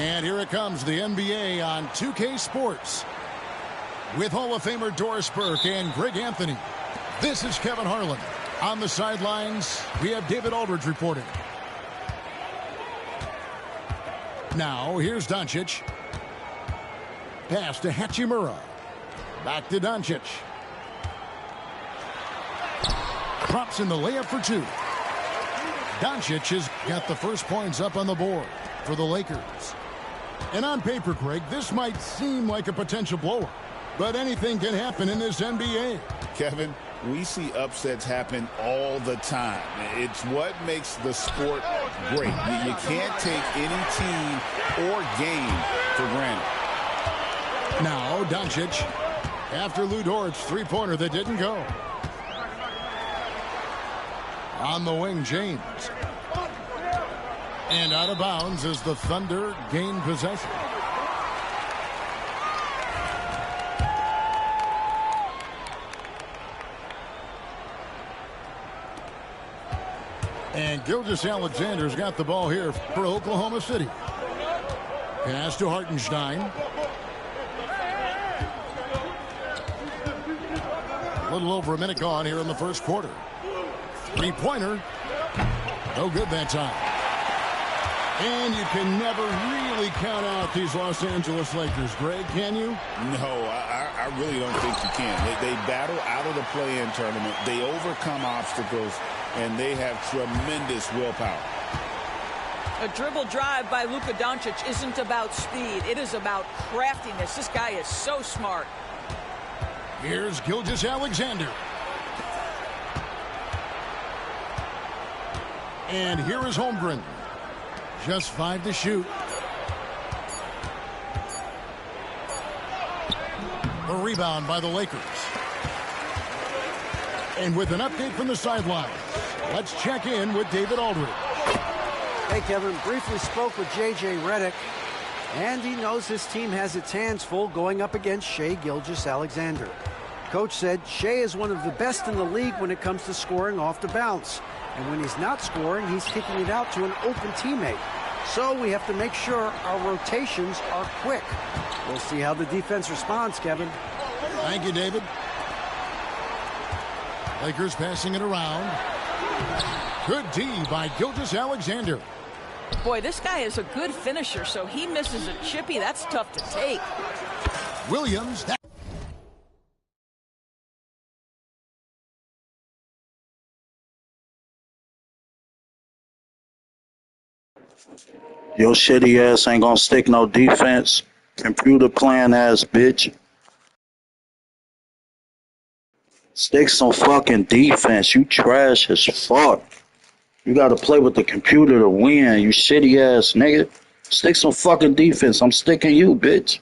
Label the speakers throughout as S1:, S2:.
S1: And here it comes, the NBA on 2K Sports. With Hall of Famer Doris Burke and Greg Anthony. This is Kevin Harlan. On the sidelines, we have David Aldridge reporting. Now, here's Doncic. Pass to Hachimura. Back to Doncic. Drops in the layup for two. Doncic has got the first points up on the board for the Lakers. And on paper, Greg, this might seem like a potential blowout, but anything can happen in this NBA.
S2: Kevin, we see upsets happen all the time. It's what makes the sport great. You can't take any team or game for granted.
S1: Now, Doncic, after Lu Dort's three-pointer that didn't go. On the wing, James. And out of bounds as the Thunder gain possession. And Gilgeous-Alexander's got the ball here for Oklahoma City. Pass to Hartenstein. A little over a minute gone here in the first quarter. Three-pointer. No good that time. And you can never really count out these Los Angeles Lakers, Greg, can you?
S2: No, I really don't think you can. They battle out of the play-in tournament. They overcome obstacles, and they have tremendous willpower.
S3: A dribble drive by Luka Doncic isn't about speed. It is about craftiness. This guy is so smart.
S1: Here's Gilgeous-Alexander. And here is Holmgren. Just 5 to shoot. The rebound by the Lakers. And with an update from the sidelines, let's check in with David Aldridge.
S4: Hey, Kevin, briefly spoke with J.J. Redick, and he knows his team has its hands full going up against Shai Gilgeous-Alexander. Coach said Shai is one of the best in the league when it comes to scoring off the bounce. And when he's not scoring, he's kicking it out to an open teammate. So we have to make sure our rotations are quick. We'll see how the defense responds, Kevin.
S1: Thank you, David. Lakers passing it around. Good D by Gilgeous-Alexander.
S3: Boy, this guy is a good finisher, so he misses a chippy. That's tough to take.
S1: Williams.
S5: Your shitty ass ain't gonna stick no defense. Computer playing ass bitch. Stick some fucking defense. You trash as fuck. You gotta play with the computer to win, you shitty ass nigga. Stick some fucking defense. I'm sticking you, bitch.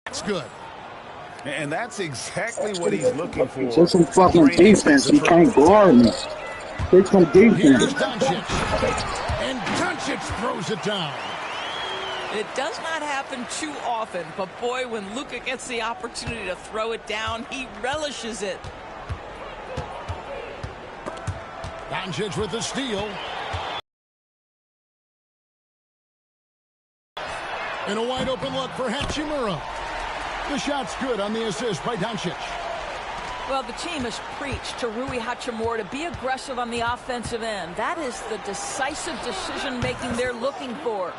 S1: That's good.
S2: And that's exactly what he's looking for.
S5: Stick some fucking defense. You can't guard me. Stick some
S1: Here's
S5: defense.
S1: Doncic. And Doncic throws it down.
S3: It does not happen too often, but boy, when Luka gets the opportunity to throw it down, he relishes it.
S1: Doncic with the steal. And a wide open look for Hachimura. The shot's good on the assist by Doncic.
S3: Well, the team has preached to Rui Hachimura to be aggressive on the offensive end. That is the decisive decision-making they're looking for.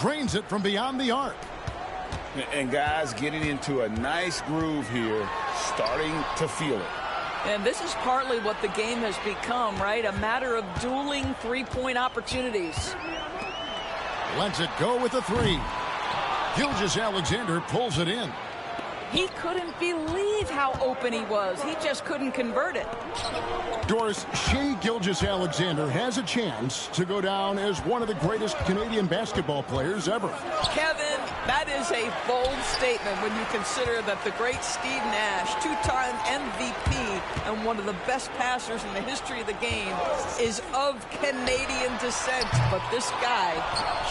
S1: Drains it from beyond the arc.
S2: And guys getting into a nice groove here, starting to feel it.
S3: And this is partly what the game has become, right? A matter of dueling three-point opportunities.
S1: Lets it go with a three. Gilgeous-Alexander pulls it in.
S3: He couldn't believe how open he was. He just couldn't convert it.
S1: Doris, Shai Gilgeous-Alexander has a chance to go down as one of the greatest Canadian basketball players ever.
S3: Kevin, that is a bold statement when you consider that the great Steve Nash, two-time MVP and one of the best passers in the history of the game, is of Canadian descent. But this guy,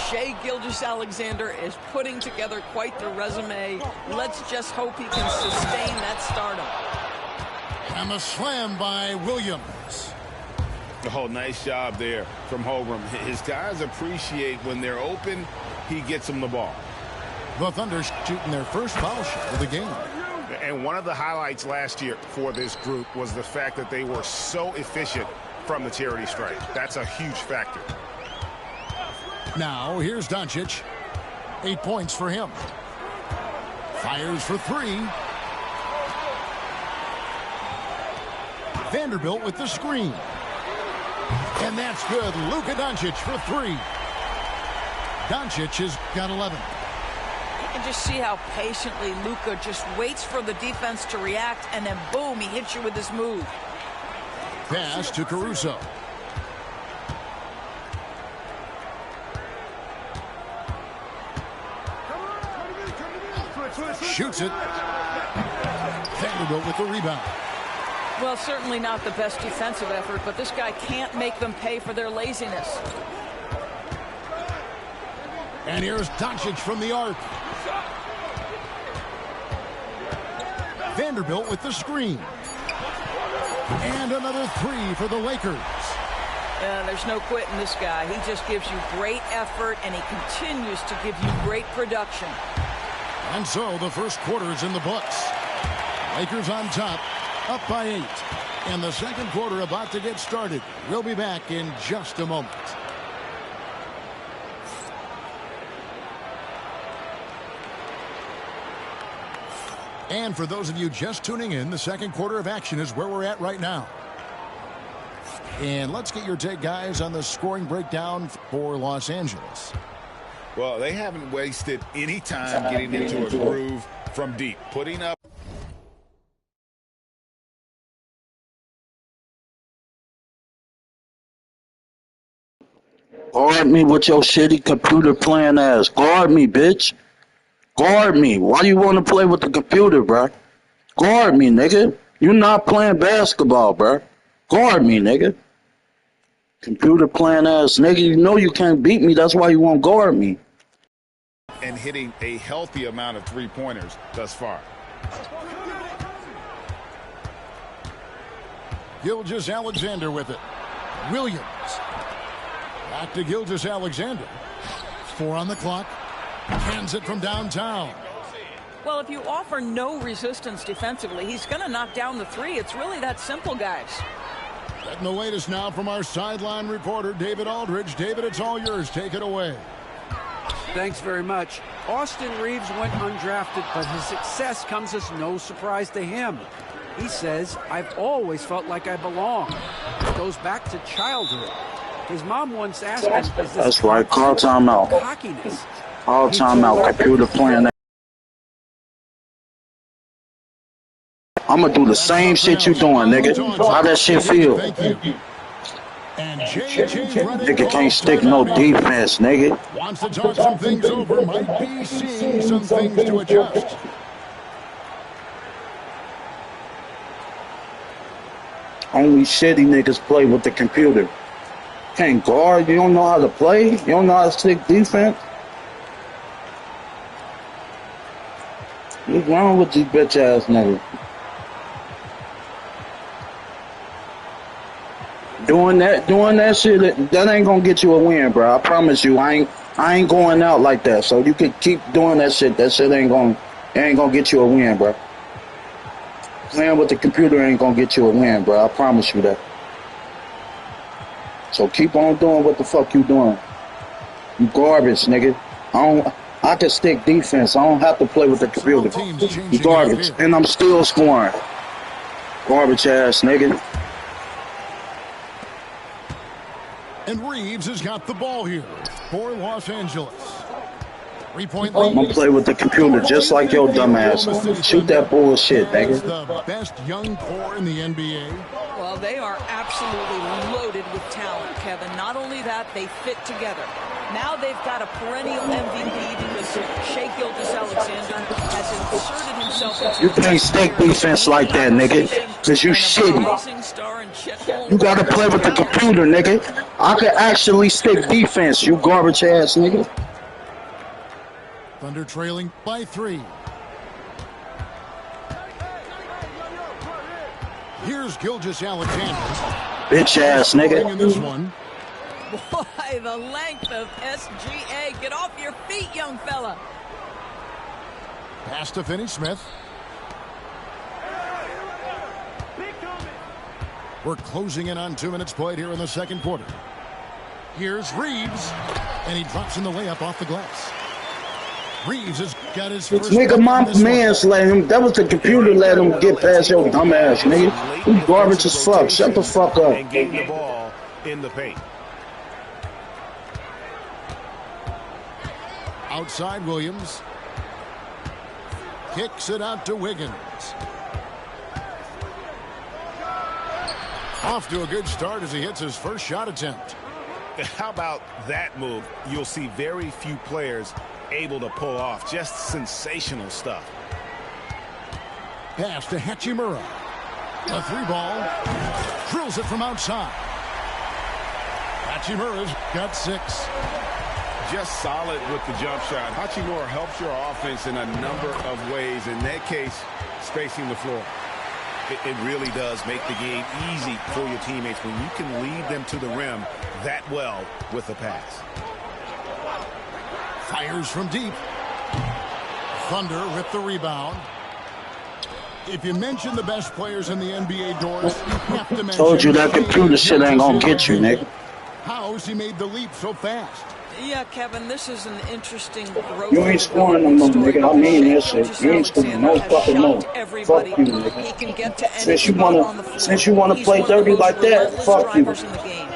S3: Shai Gilgeous-Alexander, is putting together quite the resume. Let's just hope he can sustain that stardom.
S1: And the slam by Williams.
S2: Oh, nice job there from Holmgren. His guys appreciate when they're open, he gets them the ball.
S1: The Thunder shooting their first foul shot of the game.
S2: And one of the highlights last year for this group was the fact that they were so efficient from the charity stripe. That's a huge factor.
S1: Now, here's Doncic. 8 points for him. Fires for three. Vanderbilt with the screen. And that's good. Luka Doncic for three. Doncic has got 11.
S3: You can just see how patiently Luka just waits for the defense to react, and then boom, he hits you with his move.
S1: Pass to Caruso. Shoots it. Vanderbilt with the rebound.
S3: Well, certainly not the best defensive effort, but this guy can't make them pay for their laziness.
S1: And here's Doncic from the arc. Vanderbilt with the screen. And another three for the Lakers.
S3: There's no quitting this guy. He just gives you great effort, and he continues to give you great production.
S1: And so the first quarter is in the books. Lakers on top, up by 8. And the second quarter about to get started. We'll be back in just a moment. And for those of you just tuning in, the second quarter of action is where we're at right now. And let's get your take, guys, on the scoring breakdown for Los Angeles.
S2: Well, they haven't wasted any time getting into a groove from deep, putting up.
S5: Guard me with your shitty computer playing ass. Guard me, bitch. Guard me. Why you want to play with the computer, bruh? Guard me, nigga. You not playing basketball, bruh. Guard me, nigga. Computer playing ass, nigga. You know you can't beat me. That's why you won't guard me.
S2: And hitting a healthy amount of three-pointers thus far.
S1: Gilgeous-Alexander with it. Williams. Back to Gilgeous-Alexander. 4 on the clock. Hands it from downtown.
S3: Well, if you offer no resistance defensively, he's going to knock down the three. It's really that simple, guys.
S1: Getting the latest now from our sideline reporter, David Aldridge. David, it's all yours. Take it away.
S4: Thanks very much. Austin Reeves went undrafted, but his success comes as no surprise to him. He says, I've always felt like I belong. It goes back to childhood. His mom once asked him, is this
S5: That's right. Call timeout.
S4: cockiness?
S5: Call timeout. Computer playing that. I'm going to do the same shit you doing, nigga. How that shit feel?
S1: Thank you. And
S5: Nigga can't stick no defense, nigga.
S1: Wants to talk some things over. Might be seeing some things to adjust.
S5: Only shitty niggas play with the computer. Can't guard. You don't know how to play. You don't know how to stick defense. What's wrong with these bitch ass niggas? Doing that shit, that ain't gonna get you a win, bro. I promise you, I ain't going out like that. So you can keep doing that shit. That shit ain't gonna get you a win, bro. Playing with the computer ain't gonna get you a win, bro. I promise you that. So keep on doing what the fuck you doing. You garbage, nigga. I can stick defense. I don't have to play with the computer. You garbage, and I'm still scoring. Garbage ass, nigga.
S1: And Reeves has got the ball here for Los Angeles. 3-point lead.
S5: I'm gonna play with the computer just like your dumbass. Shoot that bullshit, nigga.
S1: The best young core in the NBA.
S3: Well, they are absolutely loaded with talent, Kevin. Not only that, they fit together. Now they've got a perennial MVP because Shai Gilgeous-Alexander has inserted himself into...
S5: You can't stick defense like that, nigga, because you shitty. You gotta play with the computer, nigga. I can actually stick defense, you garbage ass nigga.
S1: Thunder trailing by 3. Here's Gilgeous-Alexander.
S5: Bitch ass nigga.
S1: In this one.
S3: Boy, the length of SGA. Get off your feet, young fella.
S1: Pass to Finney-Smith. We're closing in on 2 minutes played here in the second quarter. Here's Reeves, and he drops in the layup off the glass. Reeves has got his first.
S5: Nigga, my man's let him. That was the computer let him get past your dumb ass, nigga. You garbage as fuck. Shut the fuck up.
S6: And getting the ball in the paint.
S1: Outside Williams. Kicks it out to Wiggins. Off to a good start as he hits his first shot attempt.
S6: How about that move? You'll see very few players able to pull off. Just sensational stuff.
S1: Pass to Hachimura. A 3-ball. Drills it from outside. Hachimura's got 6.
S2: Just solid with the jump shot. Hachimura helps your offense in a number of ways. In that case, spacing the floor.
S6: It really does make the game easy for your teammates when you can lead them to the rim that well with a pass.
S1: Fires from deep. Thunder with the rebound. If you mention the best players in the NBA, Doris, you have to mention...
S5: Told you that computer shit ain't gonna get you, nigga.
S1: How's he made the leap so fast?
S3: Yeah, Kevin, this is an interesting growth.
S5: You ain't scoring no more, nigga. I mean that shit. You ain't scoring no fucking more. Fuck you, nigga. Since you wanna play dirty like that, fuck you.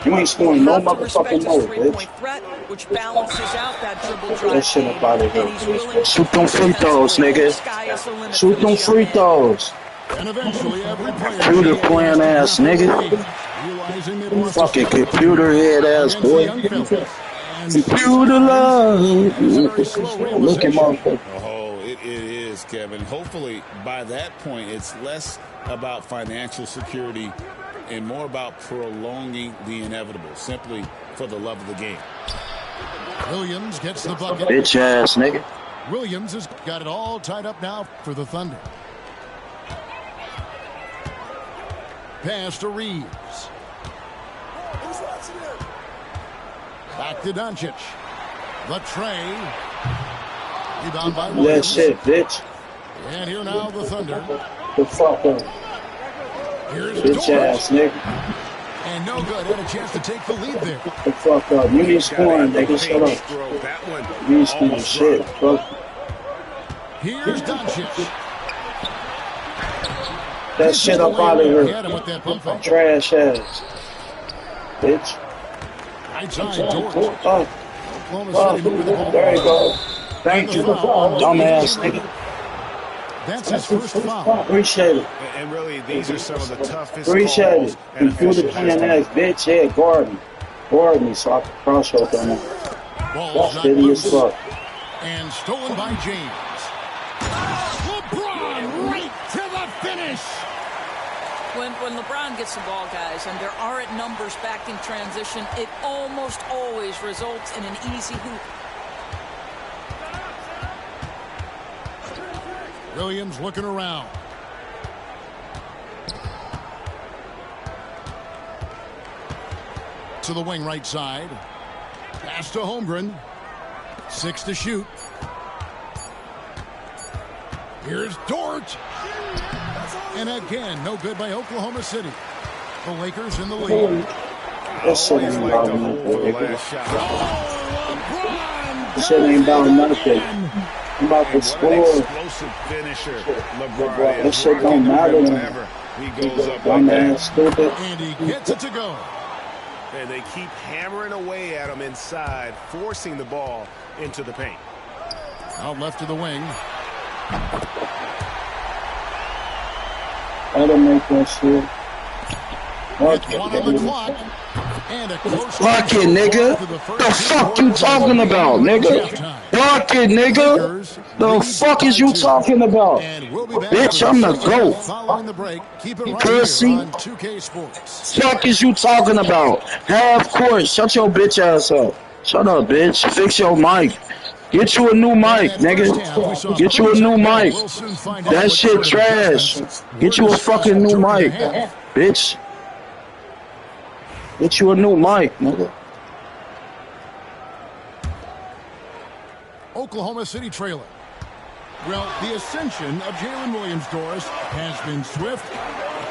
S5: You ain't scoring no motherfucking more, bitch.
S3: Which balances out that dribble drive.
S5: That shit up out of here. Shoot them free throws, nigga. Shoot them free throws.
S1: And eventually every player...
S5: Computer playing ass, nigga. Fucking computer head ass boy. Computer love. Look at motherfucker.
S2: Oh, it is, Kevin. Hopefully, by that point, it's less about financial security and more about prolonging the inevitable, simply for the love of the game.
S1: Williams gets the bucket.
S5: Bitch ass nigga.
S1: Williams has got it all tied up now for the Thunder. Pass to Reeves. Back to Doncic. The tray. Rebound by Williams.
S5: That's it, bitch.
S1: And here now the Thunder.
S5: The fuck up.
S1: Here's
S5: Bitch ass nigga.
S1: And no good. Had a chance to take the lead there.
S5: The fuck up. You need scoring, nigga. Shut up. You need scoring shit. Fuck.
S1: Here's Doncic.
S5: That shit up out of here.
S1: Had him with that pump fake.
S5: Trash ass. Bitch.
S1: Right side, George.
S5: There you go. Thank you. Dumbass nigga.
S1: That's his first foul.
S5: Appreciate it.
S6: And really, these are some of the toughest
S5: Appreciate
S6: calls
S5: it.
S6: and
S5: Computer
S6: official
S5: playing ass bitch. Yeah, guard me. Guard me so I can cross out on that.
S1: Ball's
S5: That's shitty as fuck.
S1: And stolen by James. LeBron right to the finish.
S3: When LeBron gets the ball, guys, and there aren't numbers back in transition, it almost always results in an easy hoop.
S1: Williams looking around. To the wing right side. Pass to Holmgren. 6 to shoot. Here's Dort. And again, no good by Oklahoma City. The Lakers in the lead.
S5: That shit ain't about nothing. That shit ain't about nothing. I'm about to score.
S6: Explosive finisher, LeBron.
S5: That shit don't matter.
S6: He goes up like
S5: Dumbass,
S6: that.
S5: stupid.
S1: And he gets it to go.
S6: And they keep hammering away at him inside, forcing the ball into the paint.
S1: Out left to the wing.
S5: I don't make that shit.
S1: It's 1 on the clock. And a close
S5: Block it, nigga. The fuck you talking about, nigga? Block it, nigga. The fuck is you talking about?
S1: And we'll be back
S5: Bitch, I'm the GOAT.
S1: following the break. Keep it right
S5: Pussy.
S1: here on 2K Sports.
S5: Fuck is you talking about? Half court. Shut your bitch ass up. Shut up, bitch. Fix your mic. Get you a new mic, nigga. Get you a new mic. That shit trash. Get you a fucking new mic, bitch. Get you a new mic, nigga.
S1: Oklahoma City trailing. Well, the ascension of Jalen Williams, Doris, has been swift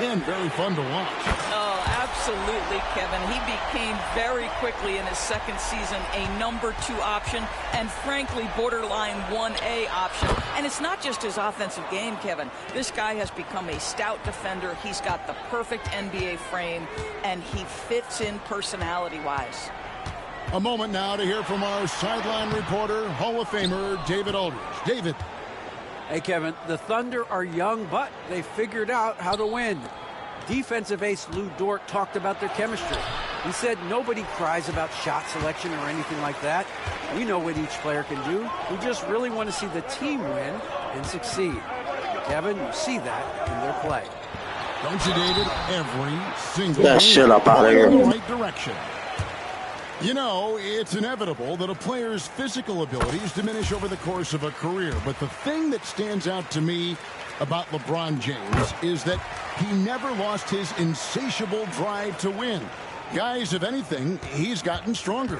S1: and very fun to watch.
S3: Oh, absolutely, Kevin. He became very quickly in his second season a number 2 option and, frankly, borderline 1A option. And it's not just his offensive game, Kevin. This guy has become a stout defender. He's got the perfect NBA frame, and he fits in personality-wise.
S1: A moment now to hear from our sideline reporter, Hall of Famer David Aldridge. David.
S4: Hey, Kevin, the Thunder are young, but they figured out how to win. Defensive ace Lou Dort talked about their chemistry. He said nobody cries about shot selection or anything like that. We know what each player can do. We just really want to see the team win and succeed. Kevin, you see that in their play.
S1: Don't you, David? Every single
S5: That shit up out of here.
S1: in the right direction. You know, it's inevitable that a player's physical abilities diminish over the course of a career. But the thing that stands out to me about LeBron James is that he never lost his insatiable drive to win. Guys, if anything, he's gotten stronger.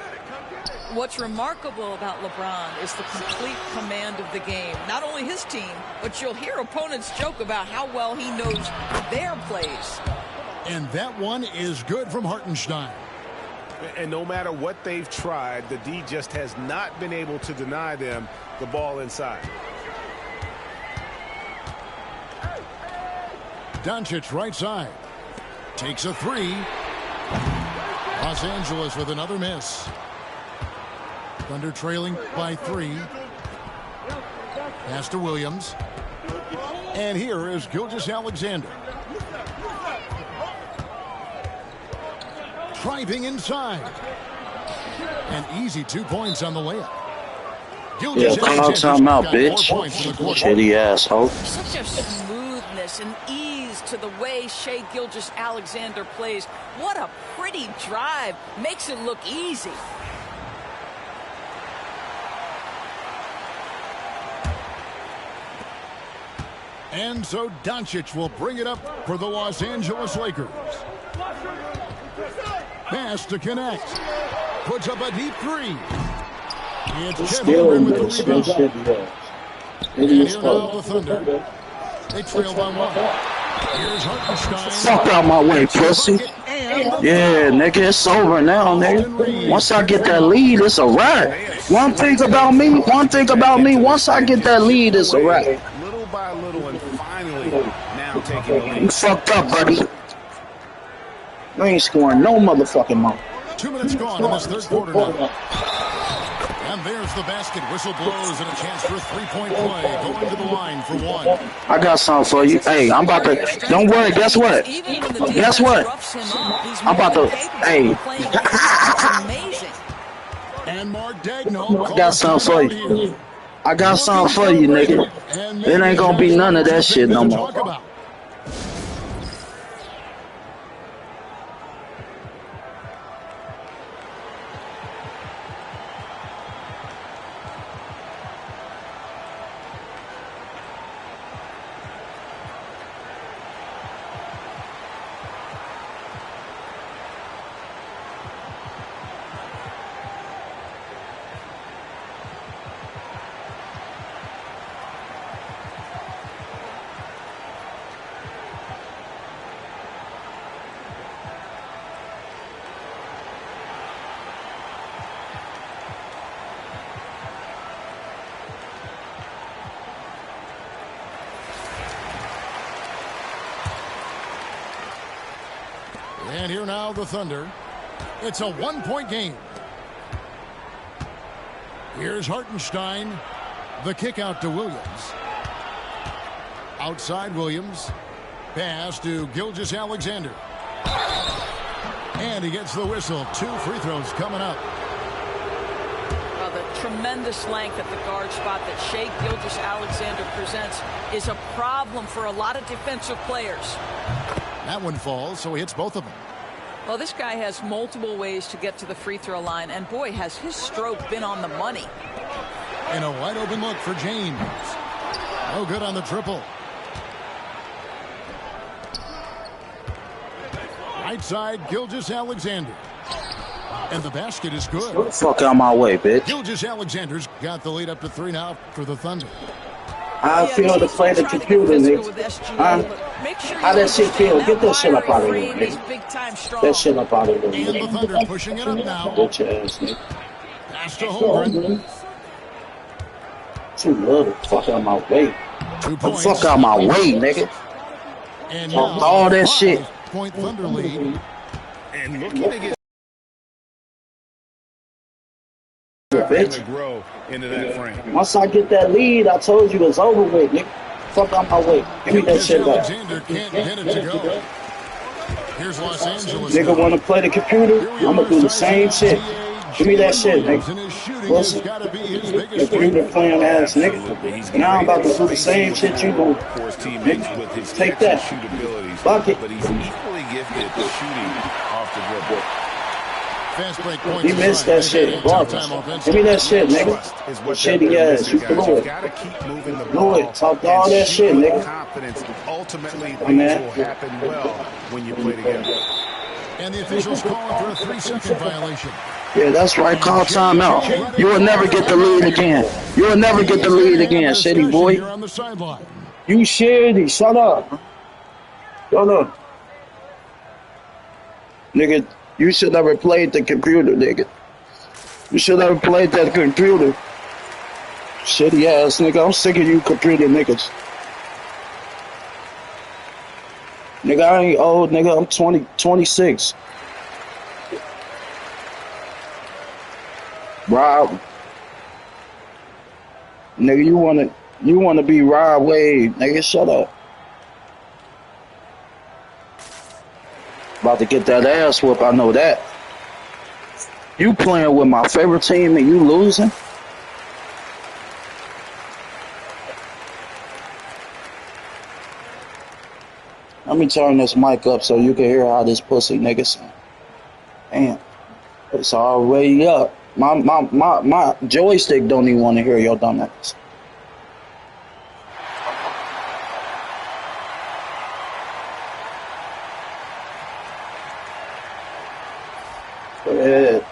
S3: What's remarkable about LeBron is the complete command of the game. Not only his team, but you'll hear opponents joke about how well he knows their plays.
S1: And that one is good from Hartenstein.
S6: And no matter what they've tried, the D just has not been able to deny them the ball inside.
S1: Doncic right side. Takes a 3. Los Angeles with another miss. Thunder trailing by 3. Pass to Williams. And here is Gilgeous-Alexander. Driving inside. An easy 2 points on the layup.
S5: Yeah, call time out, bitch. Shitty asshole.
S3: Such a smoothness and ease to the way Shai Gilgeous-Alexander plays. What a pretty drive. Makes it look easy.
S1: And so Doncic will bring it up for the Los Angeles Lakers. Pass to connect. Puts up a deep 3. It's Chet Holmgren with the rebound. And here now the Thunder. They trail by 1. Here's Hartenstein.
S5: Fuck out my way, pussy. Yeah, nigga, it's over now, nigga. Once I get that lead, it's a wrap. One thing about me, once I get that lead, it's a wrap.
S6: Little by little, and finally now taking the lead.
S5: You fucked up, buddy. You ain't scoring no motherfucking more.
S1: 2 minutes gone in this third quarter now. And there's the basket. Whistle blows and a chance for a 3-point play. Going to the line for 1.
S5: I got something for you. Hey, I'm about to. Don't worry. Guess what? Guess what? I'm about to. Hey.
S1: And Mark Daigneault.
S5: I got something for you. I got something for you, nigga. It ain't gonna be none of that shit no more. And here now the Thunder. It's a 1-point game. Here's Hartenstein. The kick out to Williams. Outside Williams. Pass to Gilgeous-Alexander. And he gets the whistle. 2 free throws coming up.
S3: The tremendous length at the guard spot that Shai Gilgeous-Alexander presents is a problem for a lot of defensive players.
S1: That one falls, so he hits both of them.
S3: Well, this guy has multiple ways to get to the free throw line, and boy, has his stroke been on the money.
S1: And a wide open look for James. No good on the triple. Right side, Gilgeous-Alexander. And the basket is good.
S5: Get the fuck out my way, bitch.
S1: Gilgeous-Alexander's got the lead up to 3 now for the Thunder.
S5: I feel to play the computer, nigga. How that shit feel? Get that shit up out of here, nigga. That shit up out of here,
S1: And the
S5: nigga.
S1: Thunder pushing it up now.
S5: Bitch ass, nigga.
S1: Pass to Holmgren.
S5: Too little. Fuck out my way.
S1: 2 points.
S5: Fuck out my way, nigga.
S1: And
S5: Talk
S1: now
S5: all that shit.
S1: 5-point Thunder lead.
S6: And looking to get
S5: Bitch.
S6: to grow into that frame.
S5: Once I get that lead, I told you it's over with, nigga. Fuck out my way. Give me that shit back.
S1: Alexander can't get it to go. Here's Los Angeles.
S5: Nigga wanna play the computer? I'ma do the same shit. Give me that shit, nigga. Listen, computer playing ass nigga. Now I'm about to do the same shit you doing. Nigga, take that. Bucket.
S6: But he's equally gifted at shooting off the dribble.
S1: Fast break points.
S5: He missed that shit. Give me that shit, nigga. Shitty ass. You blew it.
S6: Gotta keep moving the
S5: Blew
S6: ball.
S5: it. Talk all that shit, nigga.
S6: Confidence. Ultimately,
S5: My man.
S6: things will happen well when you play together.
S1: And the officials calling for a 3-second violation.
S5: Yeah, that's right. Call timeout. You will never get the lead again. You will never get the lead again, shitty boy.
S1: Here on the sideline.
S5: You shitty. Shut up. Shut up. Nigga, you should never played the computer, nigga. You should never played that computer. Shitty ass nigga. I'm sick of you computer niggas. Nigga, I ain't old, nigga. I'm 26. Rob. Nigga, you wanna be Rod Wave, nigga. Shut up. About to get that ass whoop, I know that. You playing with my favorite team and you losing? Let me turn this mic up so you can hear how this pussy nigga sound. Damn. It's already up. My joystick don't even want to hear your dumb ass. Go ahead.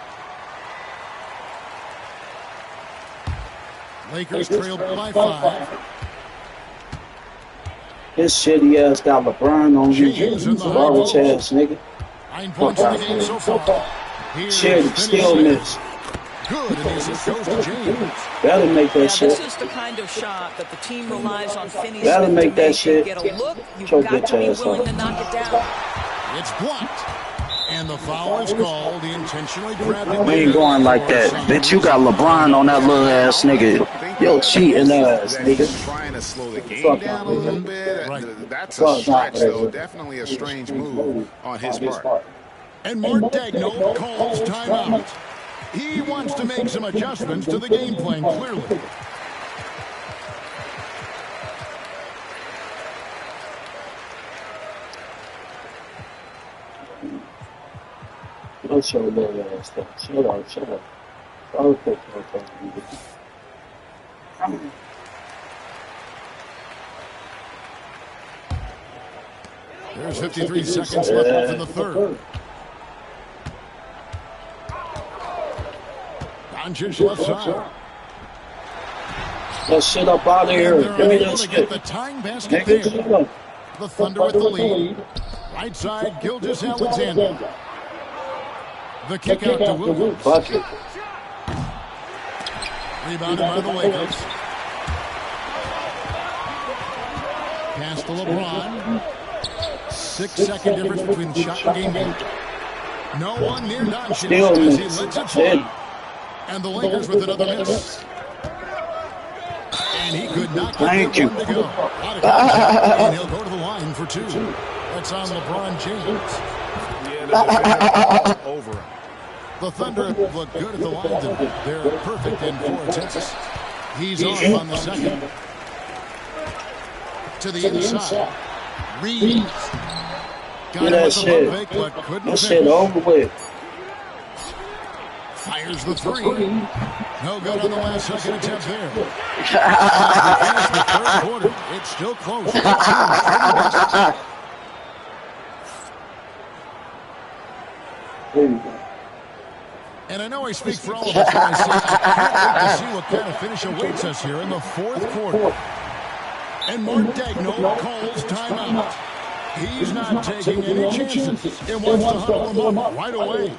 S1: Lakers trail by 5.
S5: His shitty ass got LeBron on you.
S1: James in the high
S5: Garbage
S1: post.
S5: ass nigga.
S1: 9 points in the game so far. Here's
S5: Shit, still
S1: Finney
S5: miss.
S1: Smith. Good, and the assist goes to James.
S5: Better make that
S3: Yeah,
S5: shit.
S3: this is the kind of shot that the team relies on Finney
S5: Gotta
S3: Smith
S5: make
S3: to
S5: that shit.
S3: Get a look, you've
S5: Choke
S3: got
S5: that
S3: to be
S5: ass
S3: willing
S5: off.
S3: to knock it down.
S1: It's blocked. And the foul is called. He intentionally grabbed it.
S5: We ain't going like that. Bitch, you got LeBron on that little ass nigga. Yo, cheating ass,
S6: That he's
S5: nigga.
S6: trying to slow the game
S5: Fuck
S6: down a
S5: off,
S6: little
S5: nigga.
S6: bit.
S1: Right.
S6: That's
S5: Fuck
S6: a
S5: off,
S6: stretch, though.
S5: nigga.
S6: Definitely a strange move on his part.
S1: And Mark Daigneault calls timeout. He wants to make some adjustments to the game plan, clearly.
S5: Shut your little ass up. Shut up. Okay.
S1: There's 53 seconds left in the third. Doncic left side.
S5: That shit up out of here.
S1: And they're
S5: Give me
S1: unable
S5: that
S1: to get
S5: shit.
S1: the tying basket
S5: Nigga,
S1: there.
S5: shut up.
S1: The Thunder with the lead. Right side, Gilgeous-Alexander. The kick out to Williams.
S5: Fuck it.
S1: Rebounded by the Lakers. Pass to LeBron. 6-second difference between the shot and game. No one near Doncic
S5: Still
S1: as he
S5: miss.
S1: lets it
S5: Shit.
S1: fly. And the Lakers with another miss. And he could not get
S5: Thank
S1: the
S5: you.
S1: one to go. Out of contact, and he'll go to the line for 2. That's on LeBron James.
S6: Yeah, over him.
S1: The Thunder look good at the line tonight. They're perfect in 4 attempts. He's off on the second. To the inside. Reeves. Got him
S5: that
S1: with the
S5: shit.
S1: pump fake, but couldn't
S5: That shit
S1: finish.
S5: over with.
S1: Fires the 3. No good on the last second attempt there. Finish the third quarter. It's still close. And I know I speak for all of us when I say I can't wait to see what kind of finish awaits us here in the fourth quarter. And Mark Daigneault calls timeout. He's not taking any chances and wants to huddle them up right away.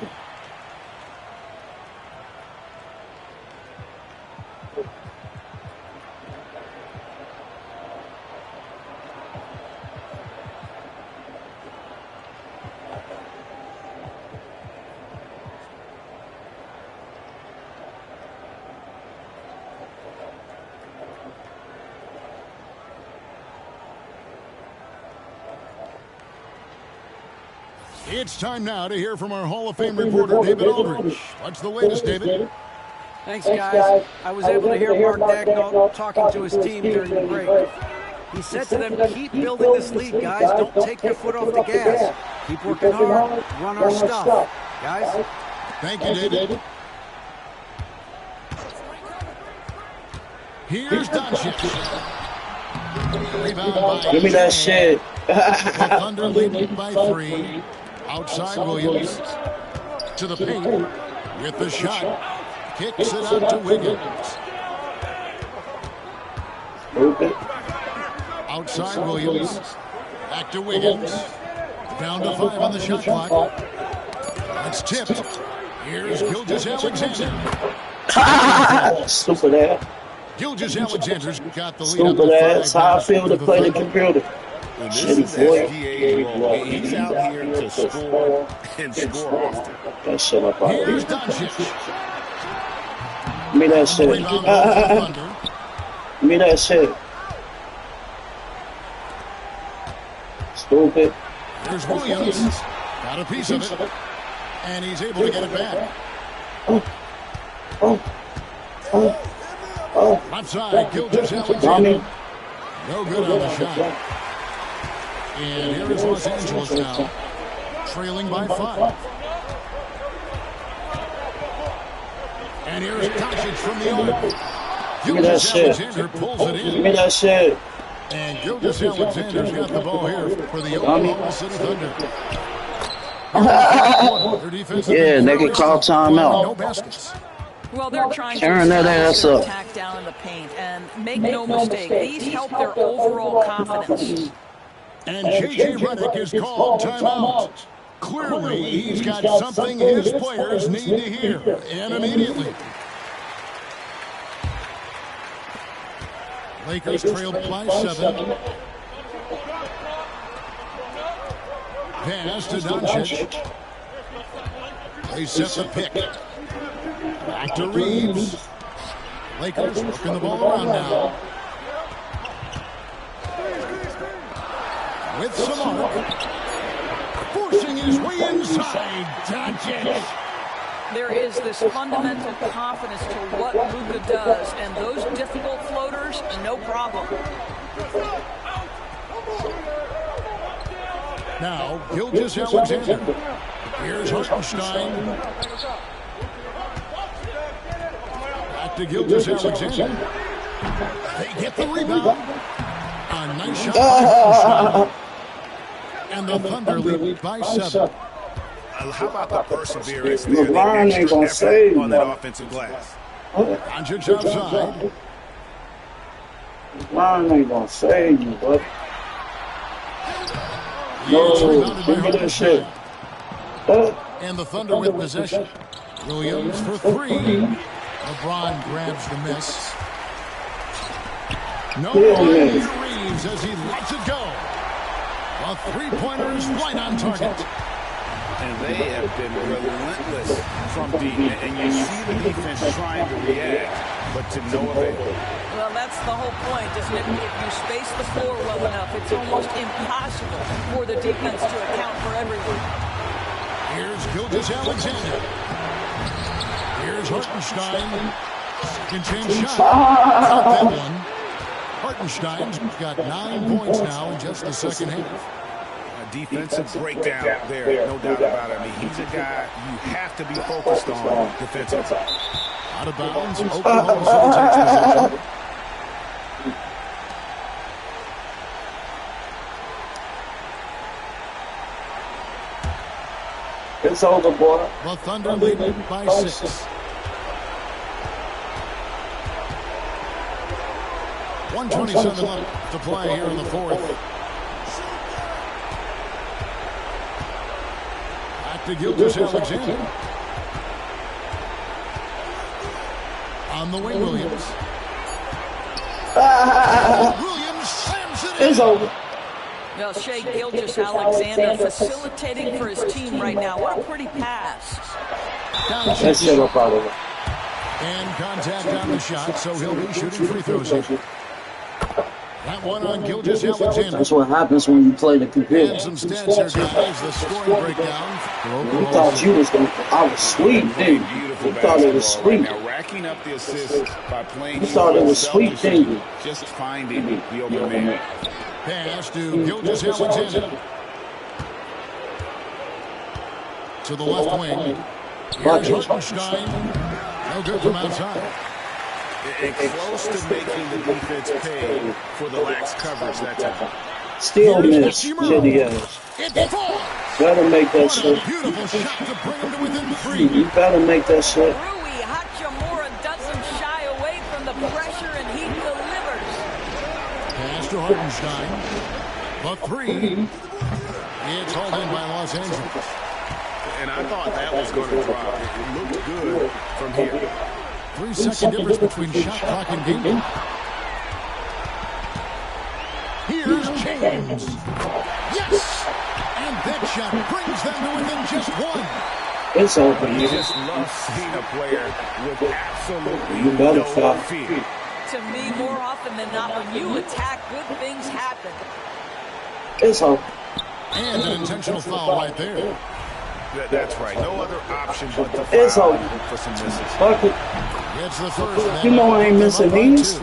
S1: It's time now to hear from our Hall of Fame reporter, David Aldridge. What's the latest, David?
S4: Thanks, guys. I was able to hear Mark Daigneault talking to his team during the break. He said to them, keep building this lead, guys. Don't take your foot off the gas. Keep working hard. Run our stuff. Guys?
S1: Thank you, David. Here's Doncic. Rebound by
S5: Give me that shit.
S1: the Thunder leading by 3. Outside Williams. To the paint. With the shot. Kicks it out to Wiggins. Outside Williams. Back to Wiggins. Down to 5 on the shot clock. That's tipped. Here's Gilgeous-Alexander.
S5: Stupid ass.
S1: Gilgeous-Alexander's got the lead.
S5: Stupid ass. How I feel to play the computer.
S6: And this is SGA role. He's out here to score and score often.
S5: That shit up out
S1: Here's
S5: here.
S1: Doncic.
S5: Give me that shit.
S1: Rebound by the Thunder.
S5: Give me that shit. Stupid.
S1: Here's Williams. Got a piece of it. And he's able to get it back. Left side, Gilgeous-Alexander. No good on the shot. And here is Los Angeles now, trailing by 5. And here's Doncic from the arc.
S5: Give me that shit.
S1: Gilgeous-Alexander pulls it
S5: Give
S1: in.
S5: me that shit.
S1: And Gilgeous-Alexander's got the ball here for the Oklahoma City Thunder. Their defensive
S5: Yeah,
S1: end
S5: they can call timeout.
S1: no baskets.
S3: Well, they're trying
S5: Tearing
S3: to
S5: that ass up.
S3: attack down in the paint. And make no mistake, these help their overall confidence.
S1: And J.J. Redick is called timeout. Clearly, he's got something his players need to hear, and immediately. Lakers trail by 7. Pass to Doncic. They set the pick. Back to Reeves. Lakers working the ball around now. With some arc. Forcing his way inside. Doncic.
S3: There is this fundamental confidence to what Luka does, and those difficult floaters, no problem.
S1: Now, Gilgeous-Alexander. Here's Hartenstein. Back to Gilgeous-Alexander. They get the rebound. A nice shot by Hartenstein. And the Thunder lead by 7.
S6: How about the perseverance there?
S5: LeBron
S6: The
S5: ain't gonna
S6: extra
S5: save
S6: effort on that
S5: him.
S6: offensive glass.
S1: Doncic outside.
S5: Mine ain't gonna save you, bud.
S1: It's
S5: No,
S1: rebounded by
S5: give me that shit.
S1: Hartenstein. And the Thunder with possession. Williams for 3. LeBron grabs the miss. No
S5: Yeah,
S1: play
S5: man.
S1: to Reeves as he lets it go. A three-pointer is right on target.
S2: And they have been relentless from deep. And you see the defense trying to react, but to no avail.
S3: Well, that's the whole point, isn't it? If you space the floor well enough, it's almost impossible for the defense to account for everyone.
S1: Here's Gilgeous-Alexander. Here's Hartenstein. Second chance shot. Not that one. Hartenstein's got 9 points now in just the second half.
S6: A defensive breakdown there, no doubt about it. I mean, he's a guy you have to be focused on defensively.
S1: Out of bounds. Oklahoma City takes possession.
S5: It's over, boy.
S1: The Thunder lead by 6. .127 left to play here in the fourth. Back to Gilgeous-Alexander. On the wing, Williams. Williams slams it in.
S5: It's over.
S3: Well, Shai Gilgeous-Alexander facilitating for his team right now. What a pretty pass.
S5: That's shit up out of it.
S1: And contact on the shot, so he'll be shooting free throws here. That one on Gilgeous-Alexander.
S5: That's what happens when you play the computer.
S1: And some stats here, guys. The scoring breakdown.
S5: You thought you was going to... I was sweet, didn't you? You thought it was sweet.
S2: Now racking up the assists by playing.
S5: You thought it was sweet, didn't you?
S2: Just finding the open man.
S1: Pass to Gilgeous-Alexander. To the left wing. Here's Hartenstein. No good from outside.
S2: And close to making the defense pay for the lax coverage that time.
S5: Still miss, shitty ass.
S1: It falls.
S5: Better make that
S1: What
S5: shit.
S1: a beautiful shot to bring him to within 3.
S5: You better make that shit.
S3: Rui Hachimura doesn't shy away from the pressure, and he delivers.
S1: Pass to Hartenstein. The 3. It's hauled in by Los Angeles.
S6: And I thought that was going to drop. It looked good from here.
S1: 3-second difference between shot clock and game clock. Here's James. Yes! And that shot brings them to within just 1.
S5: It's over.
S6: You
S5: You
S6: just love seeing a player with absolutely
S5: You better
S6: no
S5: foul.
S6: fear.
S3: To me, more often than not, when you attack, good things happen.
S5: It's over.
S1: And an intentional foul right there.
S6: That's right. No other option but to
S5: It's
S6: foul
S5: over.
S6: for some misses.
S5: Fuck it.
S1: It's the first.
S5: You know I ain't missing these.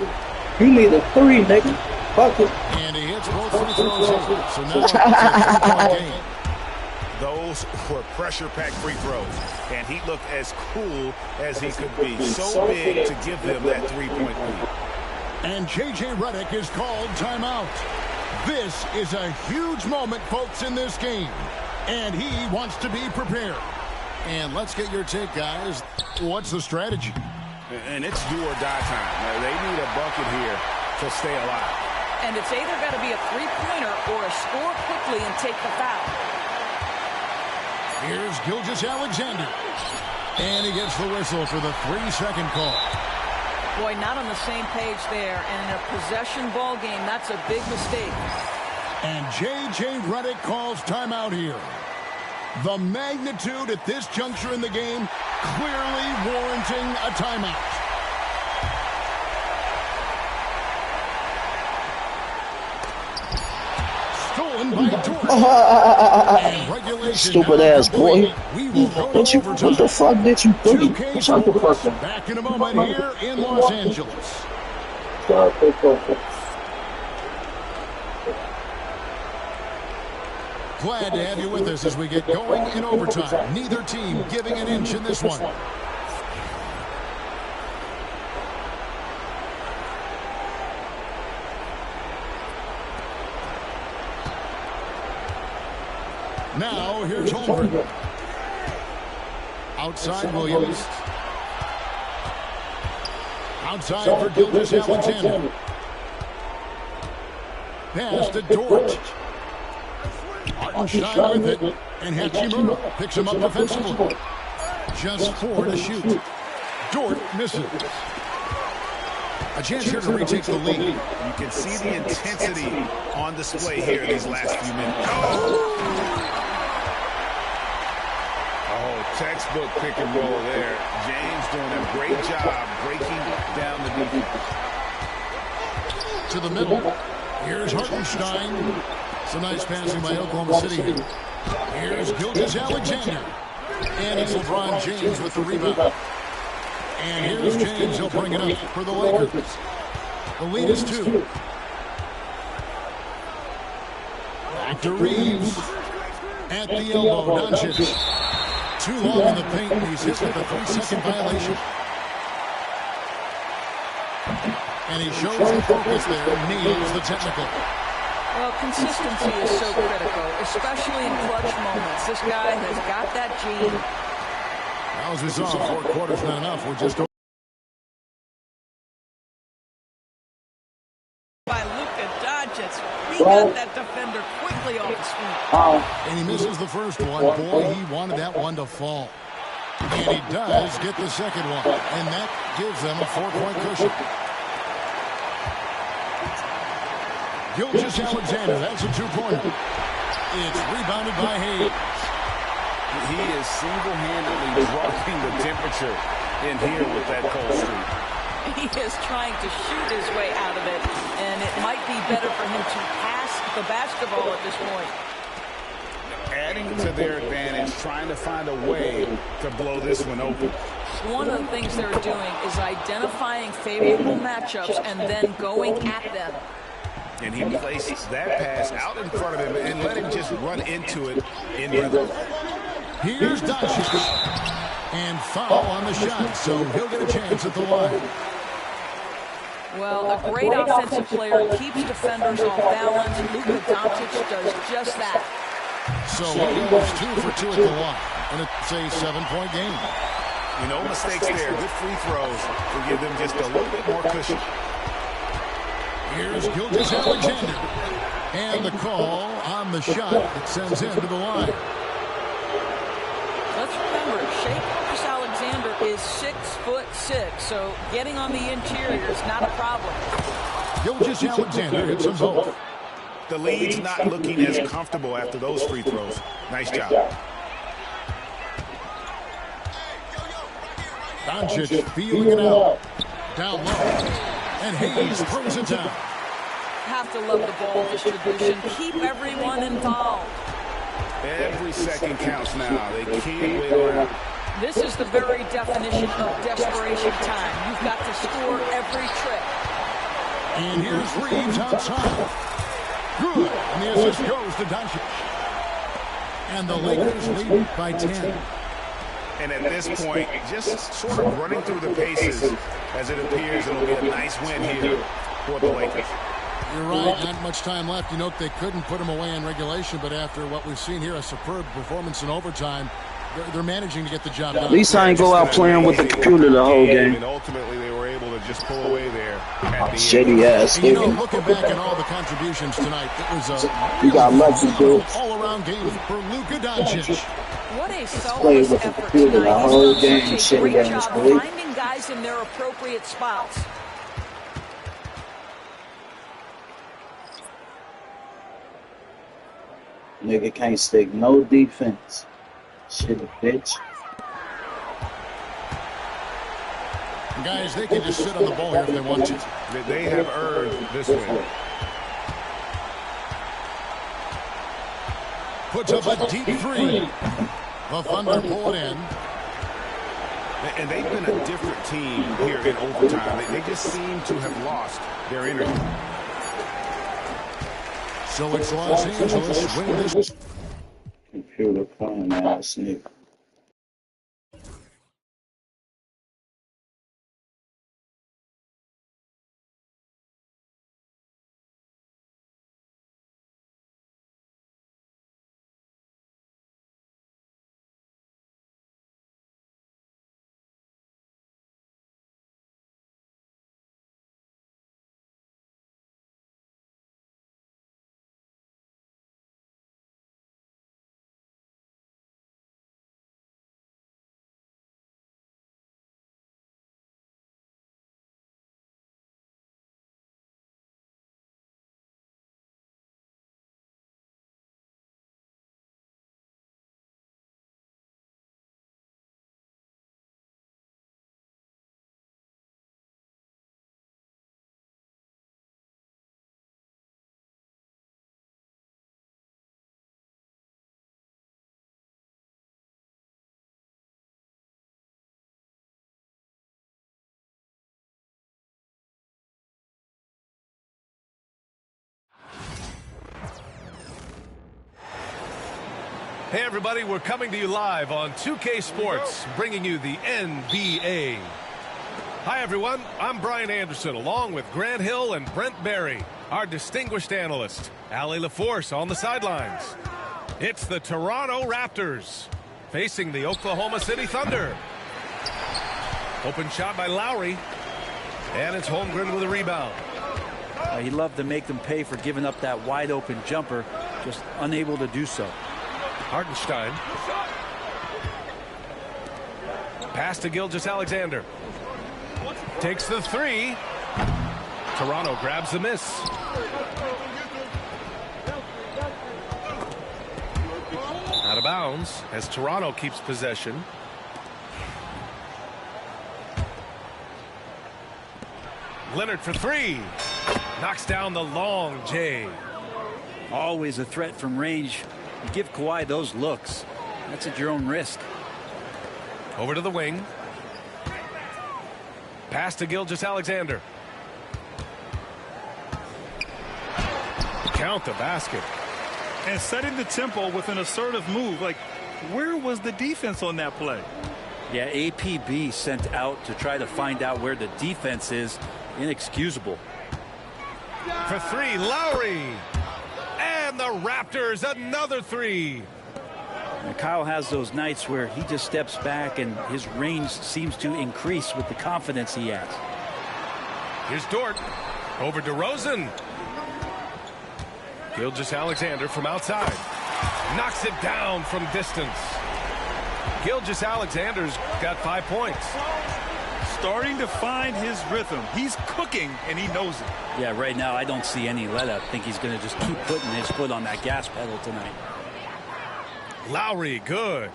S5: You need a 3, nigga. Fuck it.
S1: And he hits both free throws here. So now it's a 3-point game.
S6: Those were pressure-packed free throws, and he looked as cool as he could be. So big to give them that 3-point lead.
S1: And J.J. Redick is called timeout. This is a huge moment, folks, in this game. And he wants to be prepared. And let's get your take, guys. What's the strategy?
S6: And it's do or die time. Now, they need a bucket here to stay alive.
S3: And it's either got to be a three-pointer or a score quickly and take the foul.
S1: Here's Gilgeous-Alexander. And he gets the whistle for the 3-second call.
S3: Boy, not on the same page there. And in a possession ball game, that's a big mistake.
S1: And J.J. Redick calls timeout here. The magnitude at this juncture in the game clearly warranting a timeout. Stolen by Dort. And regulation
S5: Stupid
S1: now
S5: ass boy.
S1: complete. We will go
S5: What
S1: to overtime.
S5: the fuck did you do?
S1: 2K
S5: Shut the fuck up.
S1: back in a moment here in Los Angeles.
S5: Shut the fuck up.
S1: Glad to have you with us as we get going in overtime. Neither team giving an inch in this one. Now, here's Holmgren. Outside Williams. Outside for Gilgeous-Alexander. Pass to Dort. Hartenstein with it. And Hachimura picks him up defensively. Just 4 to shoot. Dort misses. A chance here to retake the lead.
S6: You can see the intensity on display here these last few minutes. Oh, textbook pick and roll there. James doing a great job breaking down the defense.
S1: To the middle. Here's Hartenstein. Some nice passing by Oklahoma City here. Here's Gilgeous-Alexander. And it's LeBron James with the rebound. And here's James. He'll bring it up for the Lakers. The lead is 2. Back to Reeves. At the elbow, Doncic. Too long in the paint. He's hit with a 3-second violation. And he shows the focus there. Needs the technical.
S3: Well, consistency is so critical, especially in clutch moments. This guy has got that gene.
S1: Now, as we saw, 4 quarters not enough. We're just
S3: by Luka Doncic. He got that defender quickly off his feet.
S1: and he misses the first one. Boy, he wanted that one to fall. And he does get the second one. And that gives them a 4-point cushion. Gilgeous-Alexander, that's a 2-pointer. It's rebounded by Hayes.
S2: He is single-handedly dropping the temperature in here with that cold streak.
S3: He is trying to shoot his way out of it, and it might be better for him to pass the basketball at this point.
S2: Adding to their advantage, trying to find a way to blow this one open.
S3: One of the things they're doing is identifying favorable matchups and then going at them.
S2: And he places that pass out in front of him and let him just run into it in rhythm.
S1: Here's Doncic. And foul on the shot, so he'll get a chance at the line.
S3: Well, a great offensive player keeps defenders off balance. Luka Doncic does just that.
S1: So he was 2 for 2 at the line, and it's a 7-point game.
S2: You know, mistakes there. Good free throws to give them just a little bit more cushion.
S1: Here's Gilgeous-Alexander. And the call on the shot that sends him to the line.
S3: Let's remember, Shai Gilgeous-Alexander is 6'6", so getting on the interior is not a problem.
S1: Gilgeous-Alexander hits them both.
S2: The lead's not looking as comfortable after those free throws. Nice job.
S1: Doncic feeling it out. Down low. And Hayes throws it down.
S3: Have to love the ball distribution. Keep everyone involved.
S2: Every second counts now. They can't wait around.
S3: This is the very definition of desperation time. You've got to score every trick.
S1: And here's Reeves outside. Good. And the assist goes to Doncic. And the Lakers lead by 10.
S2: And at this point, just sort of running through the paces as it appears it'll be a nice win here for the Lakers.
S1: You're right. Not much time left. You note they couldn't put him away in regulation, but after what we've seen here, a superb performance in overtime, they're managing to get the job done.
S5: At least I ain't go out playing with the computer the whole game.
S2: And ultimately, they were able to just pull away there at the
S5: Shitty ass.
S1: And you know, looking back at all the contributions tonight, it was a
S5: You got lucky, dude.
S1: all-around game for Luka Doncic.
S3: What a
S5: played
S3: selfless
S5: with the
S3: effort
S5: computer the
S3: tonight.
S5: whole
S3: He's
S5: game,
S3: done such a
S5: sitting
S3: great
S5: there in
S3: job
S5: his sleep.
S3: finding guys in their appropriate spots.
S5: Nigga can't stick no defense. Shit, bitch.
S1: Guys, they can just sit on the ball here if they want to.
S2: They have earned this win.
S1: Puts up a deep three. The Thunder pull it in.
S2: And they've been a different team here in overtime. They just seem to have lost their energy.
S1: So it's Los Angeles winning this.
S5: Computer playing ass nigga.
S7: Hey everybody, we're coming to you live on 2K Sports, bringing you the NBA. Hi everyone, I'm Brian Anderson, along with Grant Hill and Brent Barry, our distinguished analyst, Allie LaForce on the sidelines. It's the Toronto Raptors facing the Oklahoma City Thunder. Open shot by Lowry. And it's Holmgren with a rebound.
S8: He loved to make them pay for giving up that wide open jumper, just unable to do so.
S7: Hartenstein. Pass to Gilgeous-Alexander. Takes the three. Toronto grabs the miss. Out of bounds as Toronto keeps possession. Leonard for three. Knocks down the long J.
S8: Always a threat from range. You give Kawhi those looks. That's at your own risk.
S7: Over to the wing. Pass to Gilgeous-Alexander. Count the basket.
S9: And setting the tempo with an assertive move. Like, where was the defense on that play?
S8: Yeah, APB sent out to try to find out where the defense is. Inexcusable.
S7: For three, Lowry. And the Raptors, another three.
S8: And Kyle has those nights where he just steps back and his range seems to increase with the confidence he has.
S7: Here's Dort. Over to DeRozan. Gilgeous-Alexander from outside. Knocks it down from distance. Gilgeous-Alexander's got 5 points.
S9: Starting to find his rhythm. He's cooking, and he knows it.
S8: Yeah, right now I don't see any let up. I think he's going to just keep putting his foot on that gas pedal tonight.
S7: Lowry, good.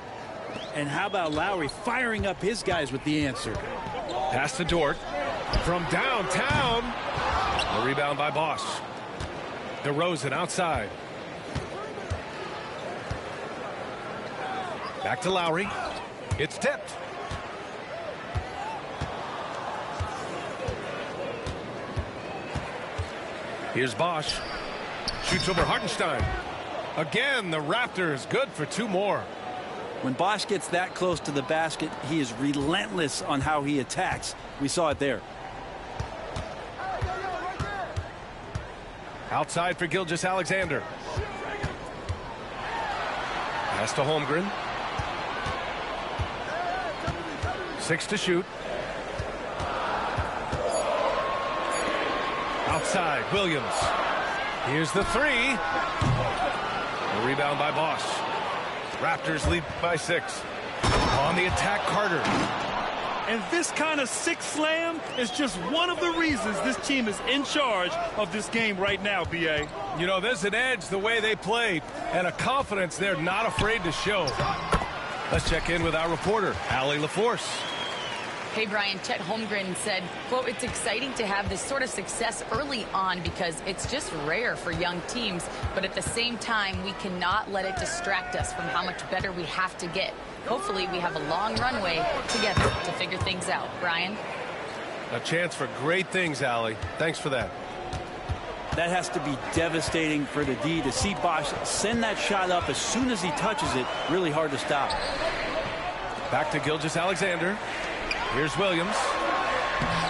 S8: And how about Lowry firing up his guys with the answer?
S7: Pass to Dort. From downtown. A rebound by Bosch. DeRozan outside. Back to Lowry. It's tipped. Here's Bosch. Shoots over Hartenstein. Again, the Raptors good for 2 more.
S8: When Bosch gets that close to the basket, he is relentless on how he attacks. We saw it there.
S7: Outside for Gilgeous-Alexander. Pass to Holmgren. 6 to shoot. Outside, Williams. Here's the three. A rebound by Bosch. Raptors lead by 6. On the attack, Carter.
S9: And this kind of six slam is just one of the reasons this team is in charge of this game right now, B.A.
S7: You know, there's an edge the way they play and a confidence they're not afraid to show. Let's check in with our reporter, Allie LaForce.
S10: Hey, Brian, Chet Holmgren said, quote, it's exciting to have this sort of success early on because it's just rare for young teams. But at the same time, we cannot let it distract us from how much better we have to get. Hopefully, we have a long runway together to figure things out. Brian?
S7: A chance for great things, Allie. Thanks for that.
S8: That has to be devastating for the D to see Bosch send that shot up as soon as he touches it. Really hard to stop.
S7: Back to Gilgeous-Alexander. Here's Williams.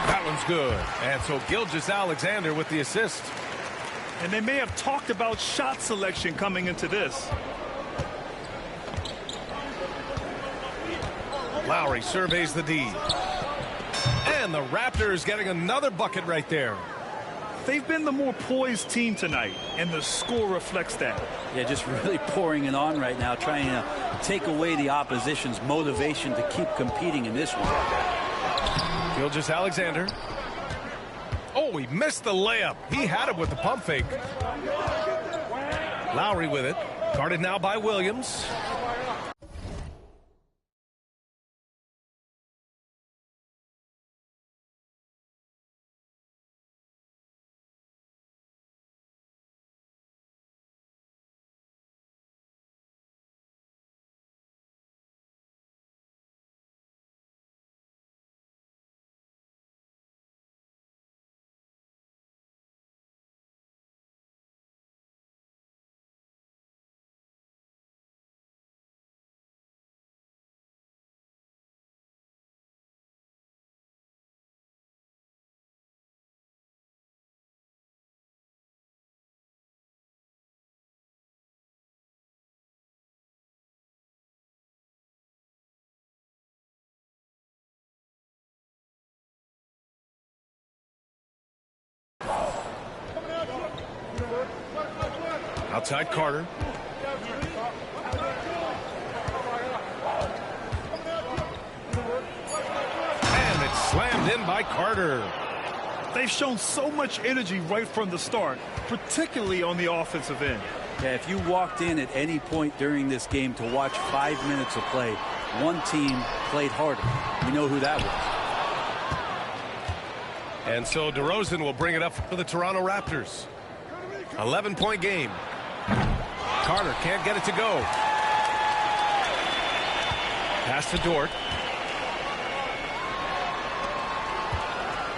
S7: That one's good. And so Gilgeous-Alexander with the assist.
S9: And they may have talked about shot selection coming into this.
S7: Lowry surveys the D. And the Raptors getting another bucket right there.
S9: They've been the more poised team tonight, and the score reflects that.
S8: Yeah, just really pouring it on right now, trying to take away the opposition's motivation to keep competing in this one.
S7: Gilgeous-Alexander. Oh, he missed the layup. He had it with the pump fake. Lowry with it. Guarded now by Williams. Outside Carter. And it's slammed in by Carter.
S9: They've shown so much energy right from the start, particularly on the offensive end.
S8: Yeah, if you walked in at any point during this game to watch 5 minutes of play, one team played harder. We know who that was.
S7: And so DeRozan will bring it up for the Toronto Raptors. 11-point game. Carter can't get it to go. Pass to Dort.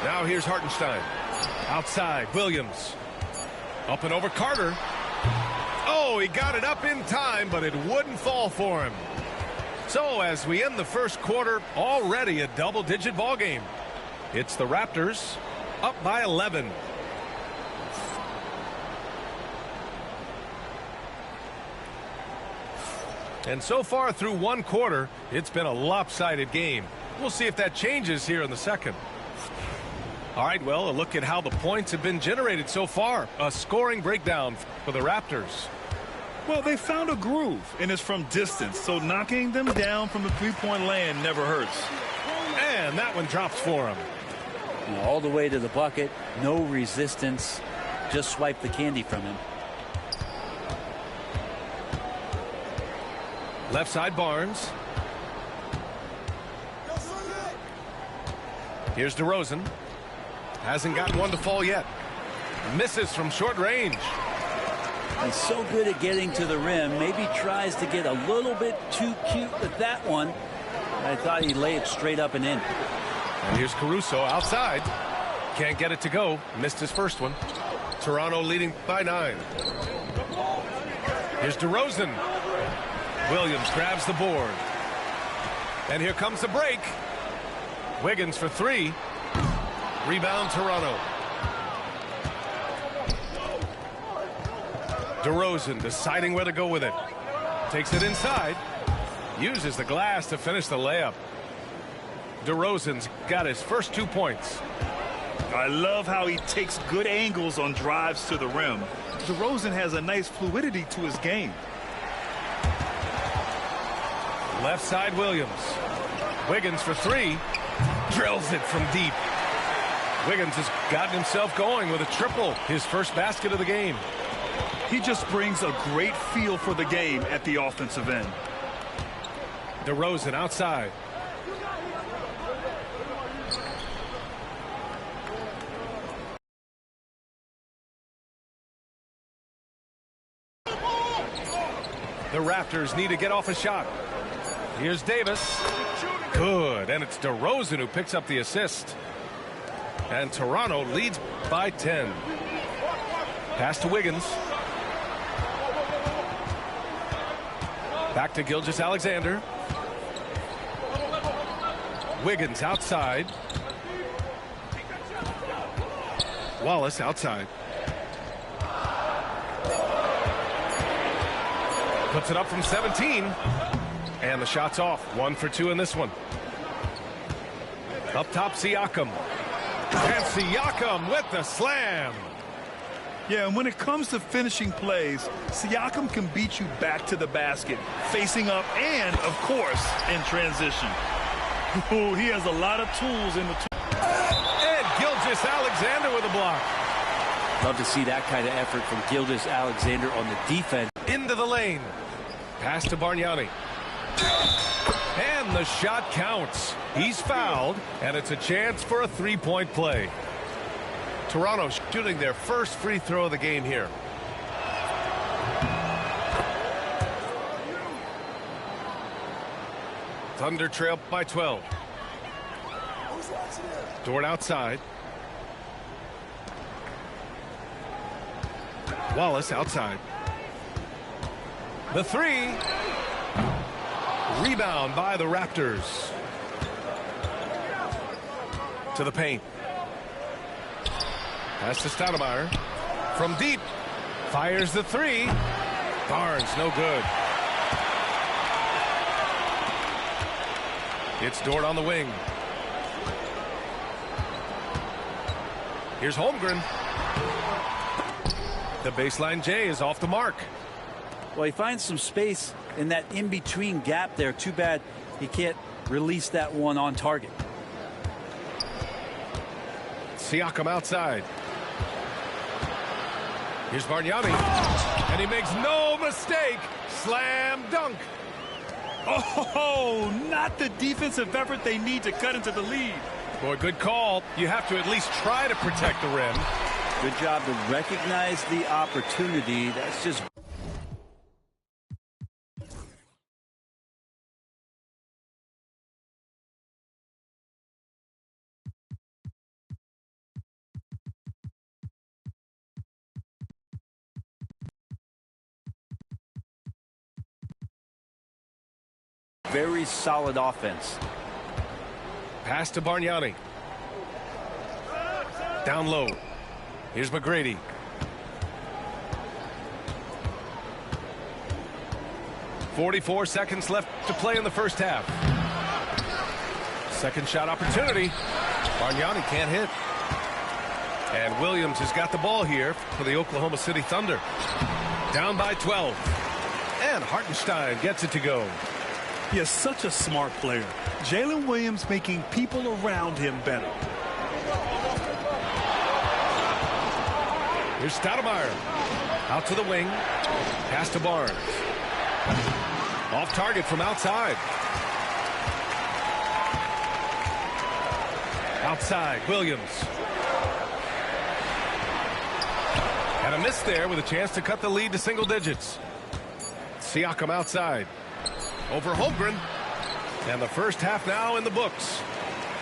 S7: Now here's Hartenstein. Outside, Williams. Up and over Carter. Oh, he got it up in time, but it wouldn't fall for him. So as we end the first quarter, already a double-digit ball game. It's the Raptors up by 11. And so far through one quarter, it's been a lopsided game. We'll see if that changes here in the second. All right, well, a look at how the points have been generated so far. A scoring breakdown for the Raptors.
S9: Well, they found a groove, and it's from distance, so knocking them down from the three-point land never hurts.
S7: And that one drops for him.
S8: All the way to the bucket, no resistance, just swipe the candy from him.
S7: Left side Barnes. Here's DeRozan. Hasn't gotten one to fall yet. Misses from short range.
S8: He's so good at getting to the rim. Maybe tries to get a little bit too cute with that one. I thought he'd lay it straight up and in.
S7: And here's Caruso outside. Can't get it to go. Missed his first one. Toronto leading by 9. Here's DeRozan. Williams grabs the board. And here comes the break. Wiggins for 3. Rebound Toronto. DeRozan deciding where to go with it. Takes it inside. Uses the glass to finish the layup. DeRozan's got his first 2 points.
S9: I love how he takes good angles on drives to the rim. DeRozan has a nice fluidity to his game.
S7: Left side Williams. Wiggins for 3. Drills it from deep. Wiggins has gotten himself going with a triple. His first basket of the game.
S9: He just brings a great feel for the game at the offensive end.
S7: DeRozan outside. The Raptors need to get off a shot. Here's Davis. Good, and it's DeRozan who picks up the assist. And Toronto leads by 10. Pass to Wiggins. Back to Gilgeous-Alexander. Wiggins outside. Wallace outside. Puts it up from 17. And the shot's off. 1 for 2 in this one. Up top, Siakam. And Siakam with the slam.
S9: Yeah, and when it comes to finishing plays, Siakam can beat you back to the basket, facing up and, of course, in transition. Ooh, he has a lot of tools in the
S7: And Gilgeous-Alexander with a block.
S8: Love to see that kind of effort from Gilgeous-Alexander on the defense.
S7: Into the lane. Pass to Bargnani. And the shot counts. He's fouled, and it's a chance for a three-point play. Toronto shooting their first free throw of the game here. Thunder trail by 12. Dort outside. Wallace outside. The 3. Rebound by the Raptors. To the paint. Pass to Stoudemire. From deep. Fires the 3. Barnes, no good. It's Dort on the wing. Here's Holmgren. The baseline J is off the mark.
S8: Well, he finds some space in that in-between gap there. Too bad he can't release that one on target.
S7: Siakam outside. Here's Bargnani. And he makes no mistake. Slam dunk.
S9: Oh, not the defensive effort they need to cut into the lead.
S7: Boy, good call. You have to at least try to protect the rim.
S8: Good job to recognize the opportunity. That's just... very solid offense.
S7: Pass to Bargnani. Down low. Here's McGrady. .44 seconds left to play in the first half. Second shot opportunity. Bargnani can't hit. And Williams has got the ball here for the Oklahoma City Thunder. Down by 12. And Hartenstein gets it to go.
S9: He is such a smart player. Jalen Williams making people around him better.
S7: Here's Stoudemire. Out to the wing. Pass to Barnes. Off target from outside. Outside, Williams. And a miss there with a chance to cut the lead to single digits. Siakam outside. Over Holmgren. And the first half now in the books.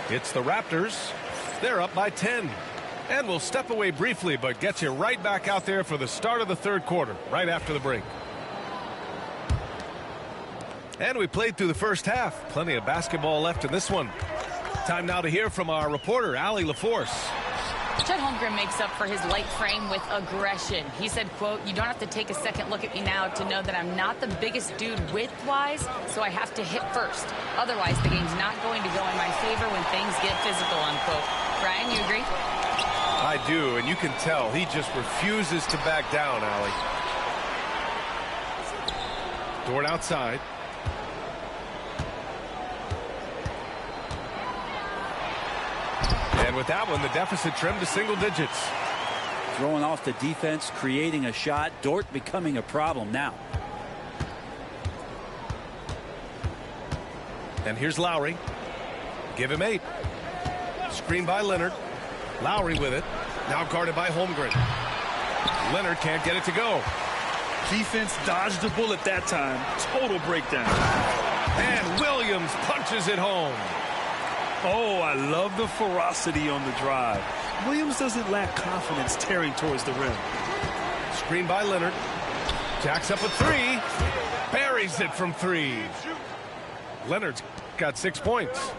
S7: It's the Raptors. They're up by 10. And we'll step away briefly, but get you right back out there for the start of the third quarter, right after the break. And we played through the first half. Plenty of basketball left in this one. Time now to hear from our reporter, Allie LaForce.
S10: Chet Holmgren makes up for his light frame with aggression. He said, quote, "You don't have to take a second look at me now to know that I'm not the biggest dude width-wise, so I have to hit first. Otherwise, the game's not going to go in my favor when things get physical," unquote. Brian, you agree?
S7: I do, and you can tell he just refuses to back down, Allie. Dort outside. And with that one, the deficit trimmed to single digits.
S8: Throwing off the defense, creating a shot. Dort becoming a problem now.
S7: And here's Lowry. Give him 8. Screen by Leonard. Lowry with it. Now guarded by Holmgren. Leonard can't get it to go.
S9: Defense dodged the bullet that time. Total breakdown.
S7: And Williams punches it home.
S9: Oh, I love the ferocity on the drive. Williams doesn't lack confidence tearing towards the rim.
S7: Screen by Leonard. Jacks up a 3. Buries it from 3. Leonard's got 6 points.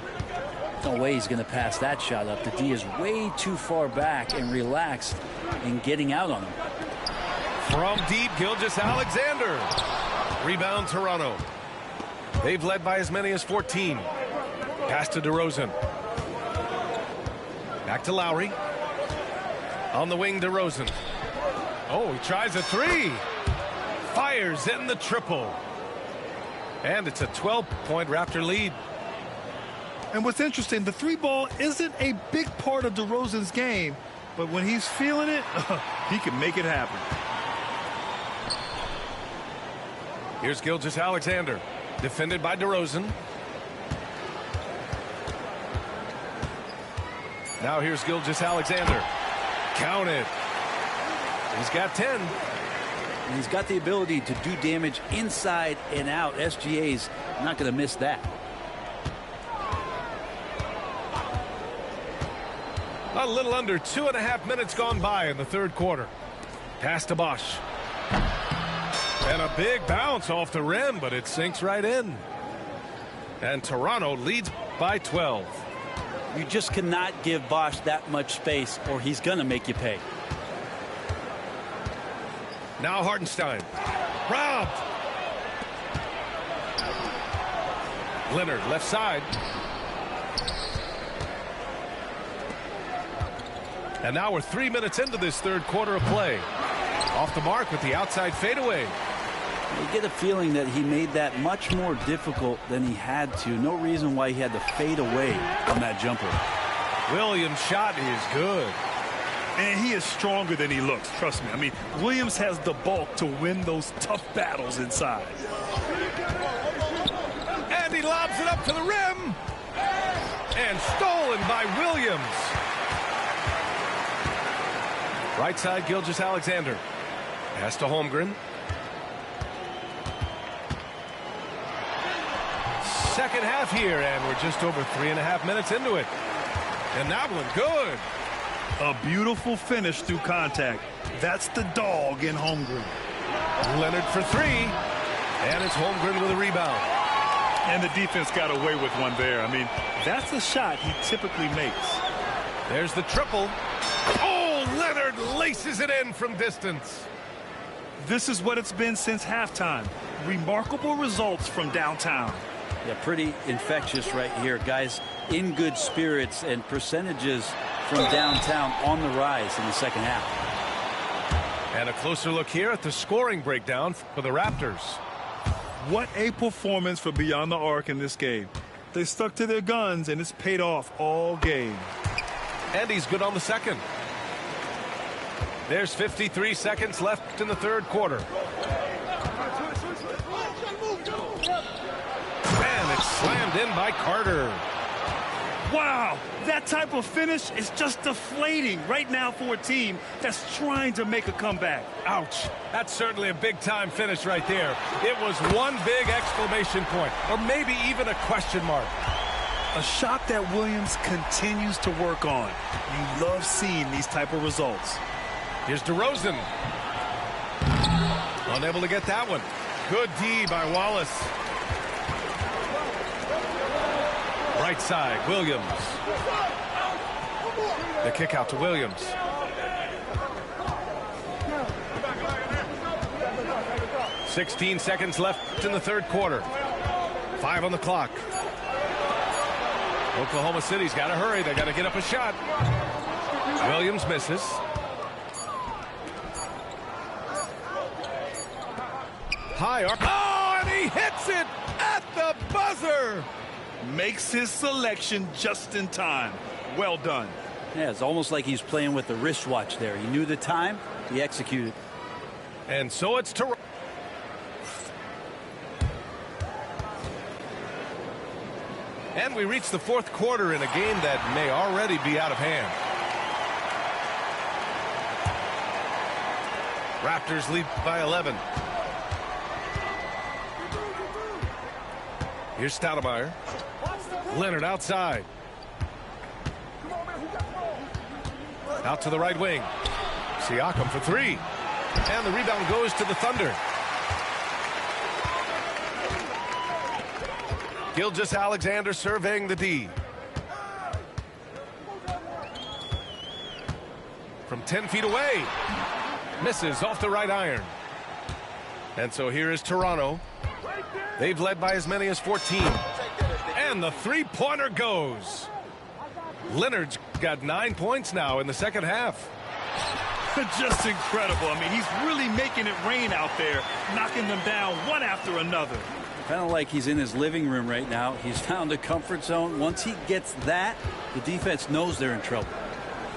S8: No way he's going to pass that shot up. The D is way too far back and relaxed in getting out on him.
S7: From deep, Gilgeous-Alexander. Rebound, Toronto. They've led by as many as 14. Pass to DeRozan. Back to Lowry. On the wing, DeRozan. Oh, he tries a 3. Fires in the triple. And it's a 12-point Raptor lead.
S9: And what's interesting, the 3-ball isn't a big part of DeRozan's game, but when he's feeling it, he can make it happen.
S7: Here's Gilgeous-Alexander. Defended by DeRozan. Now here's Gilgeous-Alexander. Count it. He's got 10.
S8: And he's got the ability to do damage inside and out. SGA's not going to miss that.
S7: A little under 2.5 minutes gone by in the third quarter. Pass to Bosch. And a big bounce off the rim, but it sinks right in. And Toronto leads by 12.
S8: You just cannot give Bosch that much space or he's going to make you pay.
S7: Now Hartenstein. Robbed. Leonard left side. And now we're 3 minutes into this third quarter of play. Off the mark with the outside fadeaway.
S8: You get a feeling that he made that much more difficult than he had to. No reason why he had to fade away on that jumper.
S7: Williams' shot is good.
S9: And he is stronger than he looks, trust me. I mean, Williams has the bulk to win those tough battles inside.
S7: And he lobs it up to the rim. And stolen by Williams. Right side, Gilgeous-Alexander. Pass to Holmgren. Second half here, and we're just over 3.5 minutes into it. And that one good.
S9: A beautiful finish through contact. That's the dog in Holmgren.
S7: Leonard for three. And it's Holmgren with a rebound.
S9: And the defense got away with one there. I mean, that's a shot he typically makes.
S7: There's the triple. Oh, Leonard laces it in from distance.
S9: This is what it's been since halftime. Remarkable results from downtown.
S8: Yeah, pretty infectious right here. Guys in good spirits, and percentages from downtown on the rise in the second half.
S7: And a closer look here at the scoring breakdown for the Raptors.
S9: What a performance for Beyond the Arc in this game. They stuck to their guns, and it's paid off all game.
S7: And he's good on the second. There's 53 seconds left in the third quarter. And it's slammed in by Carter.
S9: Wow, that type of finish is just deflating right now for a team that's trying to make a comeback.
S7: Ouch. That's certainly a big-time finish right there. It was one big exclamation point, or maybe even a question mark.
S9: A shot that Williams continues to work on. You love seeing these type of results.
S7: Here's DeRozan. Unable to get that one. Good D by Wallace. Right side, Williams. The kick out to Williams. "16 seconds left in the third quarter. 5 on the clock. Oklahoma City's got to hurry. They got to get up a shot. Williams misses. High arc. Oh, and he hits it at the buzzer.
S9: Makes his selection just in time. Well done.
S8: Yeah, it's almost like he's playing with the wristwatch there. He knew the time. He executed.
S7: And so it's Toronto. And we reach the fourth quarter in a game that may already be out of hand. Raptors lead by 11. Here's Stoudemire. Leonard outside. Out to the right wing. Siakam for three. And the rebound goes to the Thunder. Gilgeous-Alexander surveying the D. From 10 feet away. Misses off the right iron. And so here is Toronto. They've led by as many as 14. And the three-pointer goes. Leonard's got 9 points now in the second half.
S9: Just incredible. I mean, he's really making it rain out there, knocking them down one after another.
S8: Kind of like he's in his living room right now. He's found a comfort zone. Once he gets that, the defense knows they're in trouble.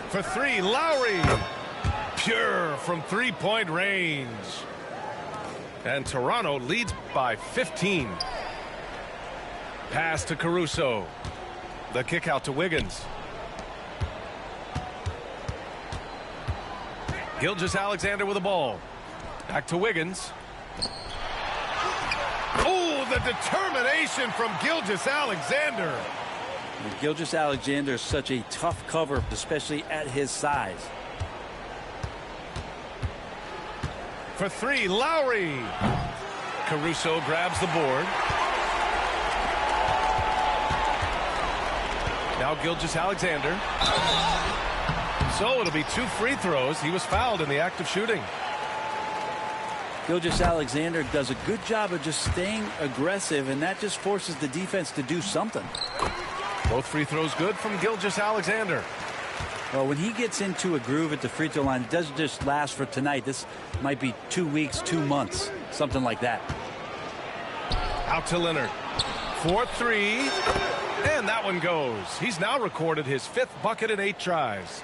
S7: For three, Lowry. Pure from three-point range. And Toronto leads by 15. Pass to Caruso. The kick out to Wiggins. Gilgeous-Alexander with the ball. Back to Wiggins. Oh, the determination from Gilgeous-Alexander.
S8: Gilgeous-Alexander is such a tough cover, especially at his size.
S7: For three, Lowry. Caruso grabs the board. Now Gilgeous-Alexander. So it'll be 2 free throws. He was fouled in the act of shooting.
S8: Gilgeous-Alexander does a good job of just staying aggressive, and that just forces the defense to do something.
S7: Both free throws good from Gilgeous-Alexander.
S8: Well, when he gets into a groove at the free throw line, it doesn't just last for tonight. This might be 2 weeks, 2 months, something like that.
S7: Out to Leonard. 4-3. And that one goes. He's now recorded his 5th bucket in 8 tries.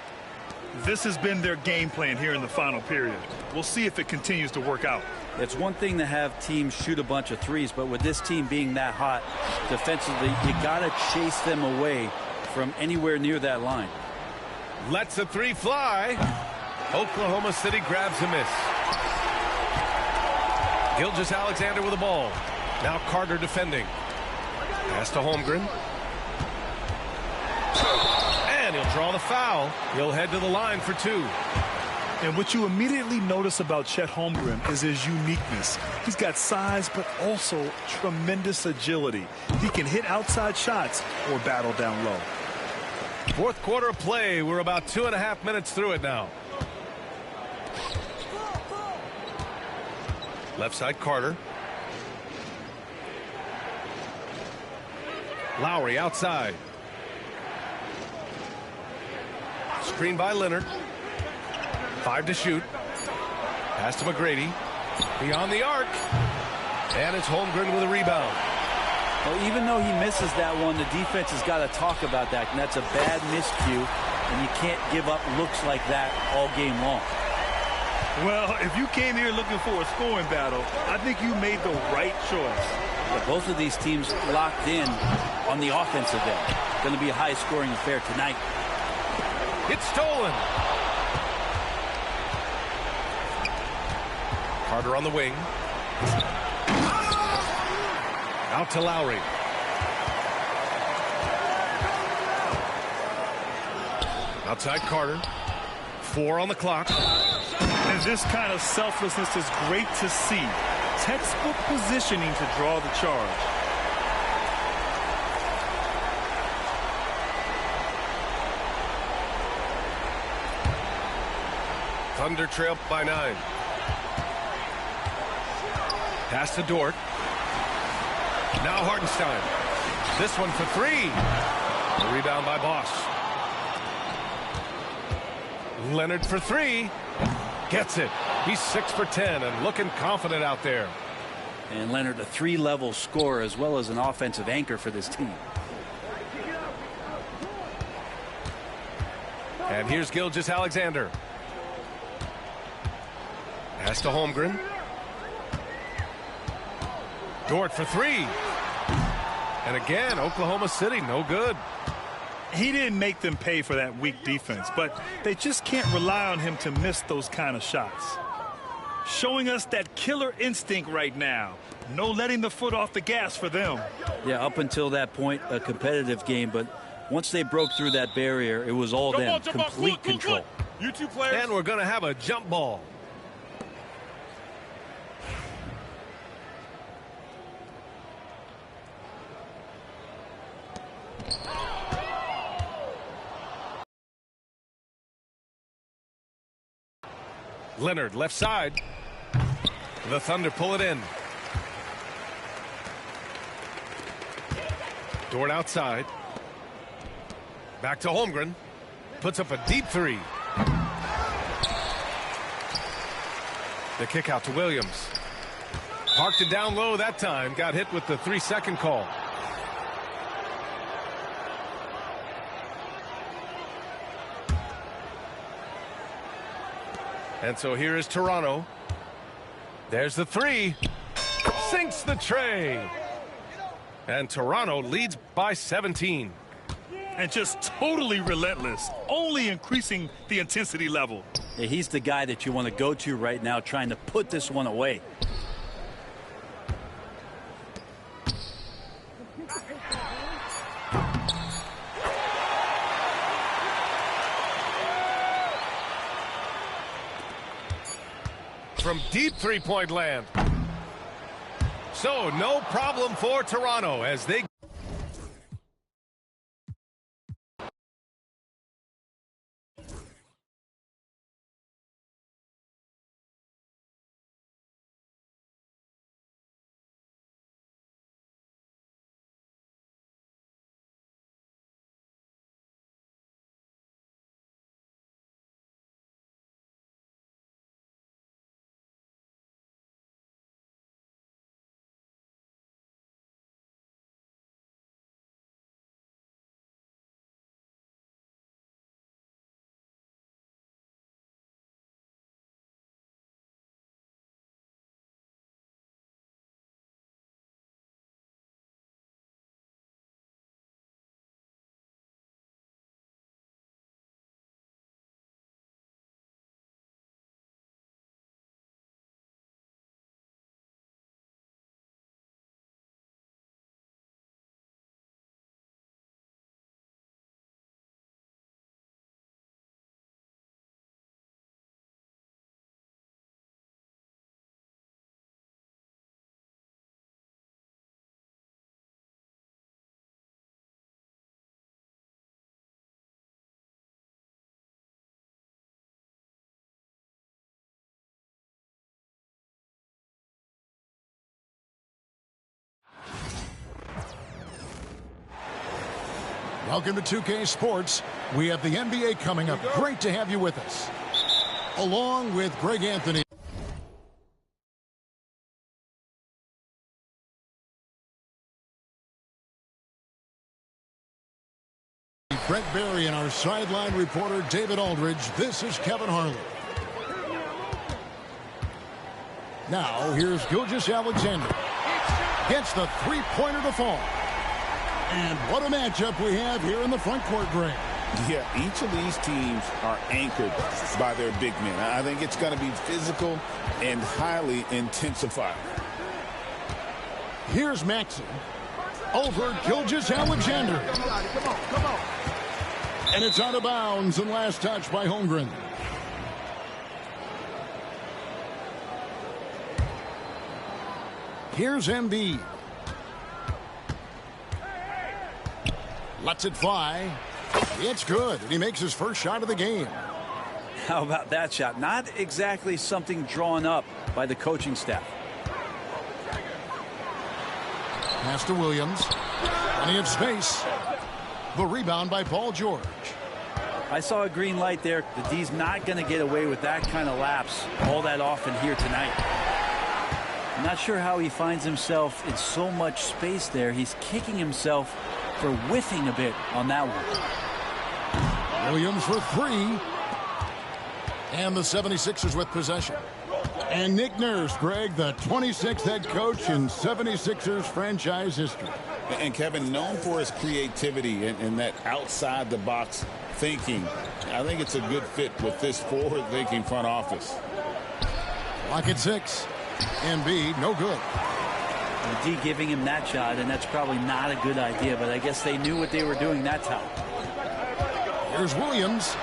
S9: This has been their game plan here in the final period. We'll see if it continues to work out.
S8: It's one thing to have teams shoot a bunch of threes, but with this team being that hot defensively, you got to chase them away from anywhere near that line.
S7: Lets a 3 fly. Oklahoma City grabs a miss. Gilgeous-Alexander with the ball. Now Carter defending. Pass to Holmgren. And he'll draw the foul. He'll head to the line for 2.
S9: And what you immediately notice about Chet Holmgren is his uniqueness. He's got size, but also tremendous agility. He can hit outside shots or battle down low.
S7: 4th quarter of play. We're about 2.5 minutes through it now. Left side Carter. Lowry outside. Screen by Leonard. 5 to shoot. Pass to McGrady. Beyond the arc. And it's Holmgren with a rebound.
S8: Well, even though he misses that one, the defense has got to talk about that. And that's a bad miscue. And you can't give up looks like that all game long.
S9: Well, if you came here looking for a scoring battle, I think you made the right choice.
S8: But both of these teams locked in on the offensive end. Going to be a high-scoring affair tonight.
S7: It's stolen. Carter on the wing. Out to Lowry. Outside Carter. 4 on the clock.
S9: And this kind of selflessness is great to see. Textbook positioning to draw the charge.
S7: Thunder trail by 9. Pass to Dort. Now Hartenstein. This one for 3. The rebound by Bosch. Leonard for 3. Gets it. He's 6 for 10 and looking confident out there.
S8: And Leonard, a 3-level scorer as well as an offensive anchor for this team.
S7: And here's Gilgeous-Alexander. Pass to Holmgren. Dort for 3. And again, Oklahoma City, no good.
S9: He didn't make them pay for that weak defense, but they just can't rely on him to miss those kind of shots. Showing us that killer instinct right now. No letting the foot off the gas for them.
S8: Yeah, up until that point, a competitive game, but once they broke through that barrier, it was all them. Complete control.
S7: You two players. And we're going to have a jump ball. Leonard left side. The Thunder pull it in. Dort outside. Back to Holmgren. Puts up a deep 3. The kick out to Williams. Parked it down low that time. Got hit with the 3-second call. And so here is Toronto. There's the 3. Sinks the tray. And Toronto leads by 17.
S9: And just totally relentless, only increasing the intensity level.
S8: Yeah, he's the guy that you want to go to right now, trying to put this one away.
S7: From deep three-point land. So no problem for Toronto as they
S1: Welcome to 2K Sports. We have the NBA coming up. Great to have you with us. Along with Greg Anthony. Brent Barry and our sideline reporter David Aldridge. This is Kevin Harlan. Now here's Gilgeous-Alexander. Gets the three-pointer to fall. And what a matchup we have here in the front court, Greg.
S2: Yeah, each of these teams are anchored by their big men. I think it's going to be physical and highly intensified.
S1: Here's Maxey over Gilgeous-Alexander. Come on. And it's out of bounds and last touch by Holmgren. Here's Embiid. Lets it fly. It's good. And he makes his first shot of the game.
S8: How about that shot? Not exactly something drawn up by the coaching staff.
S1: Pass to Williams. Plenty of space. The rebound by Paul George.
S8: I saw a green light there. The D's not going to get away with that kind of lapse all that often here tonight. I'm not sure how he finds himself in so much space there. He's kicking himself for whiffing a bit on that one.
S1: Williams for three. And the 76ers with possession. And Nick Nurse, Greg, the 26th head coach in 76ers franchise history.
S2: And Kevin, known for his creativity and that outside-the-box thinking, I think it's a good fit with this forward-thinking front office.
S1: Lock at 6. Embiid, no good.
S8: The D giving him that shot, and that's probably not a good idea, but I guess they knew what they were doing that time.
S1: Here's Williams.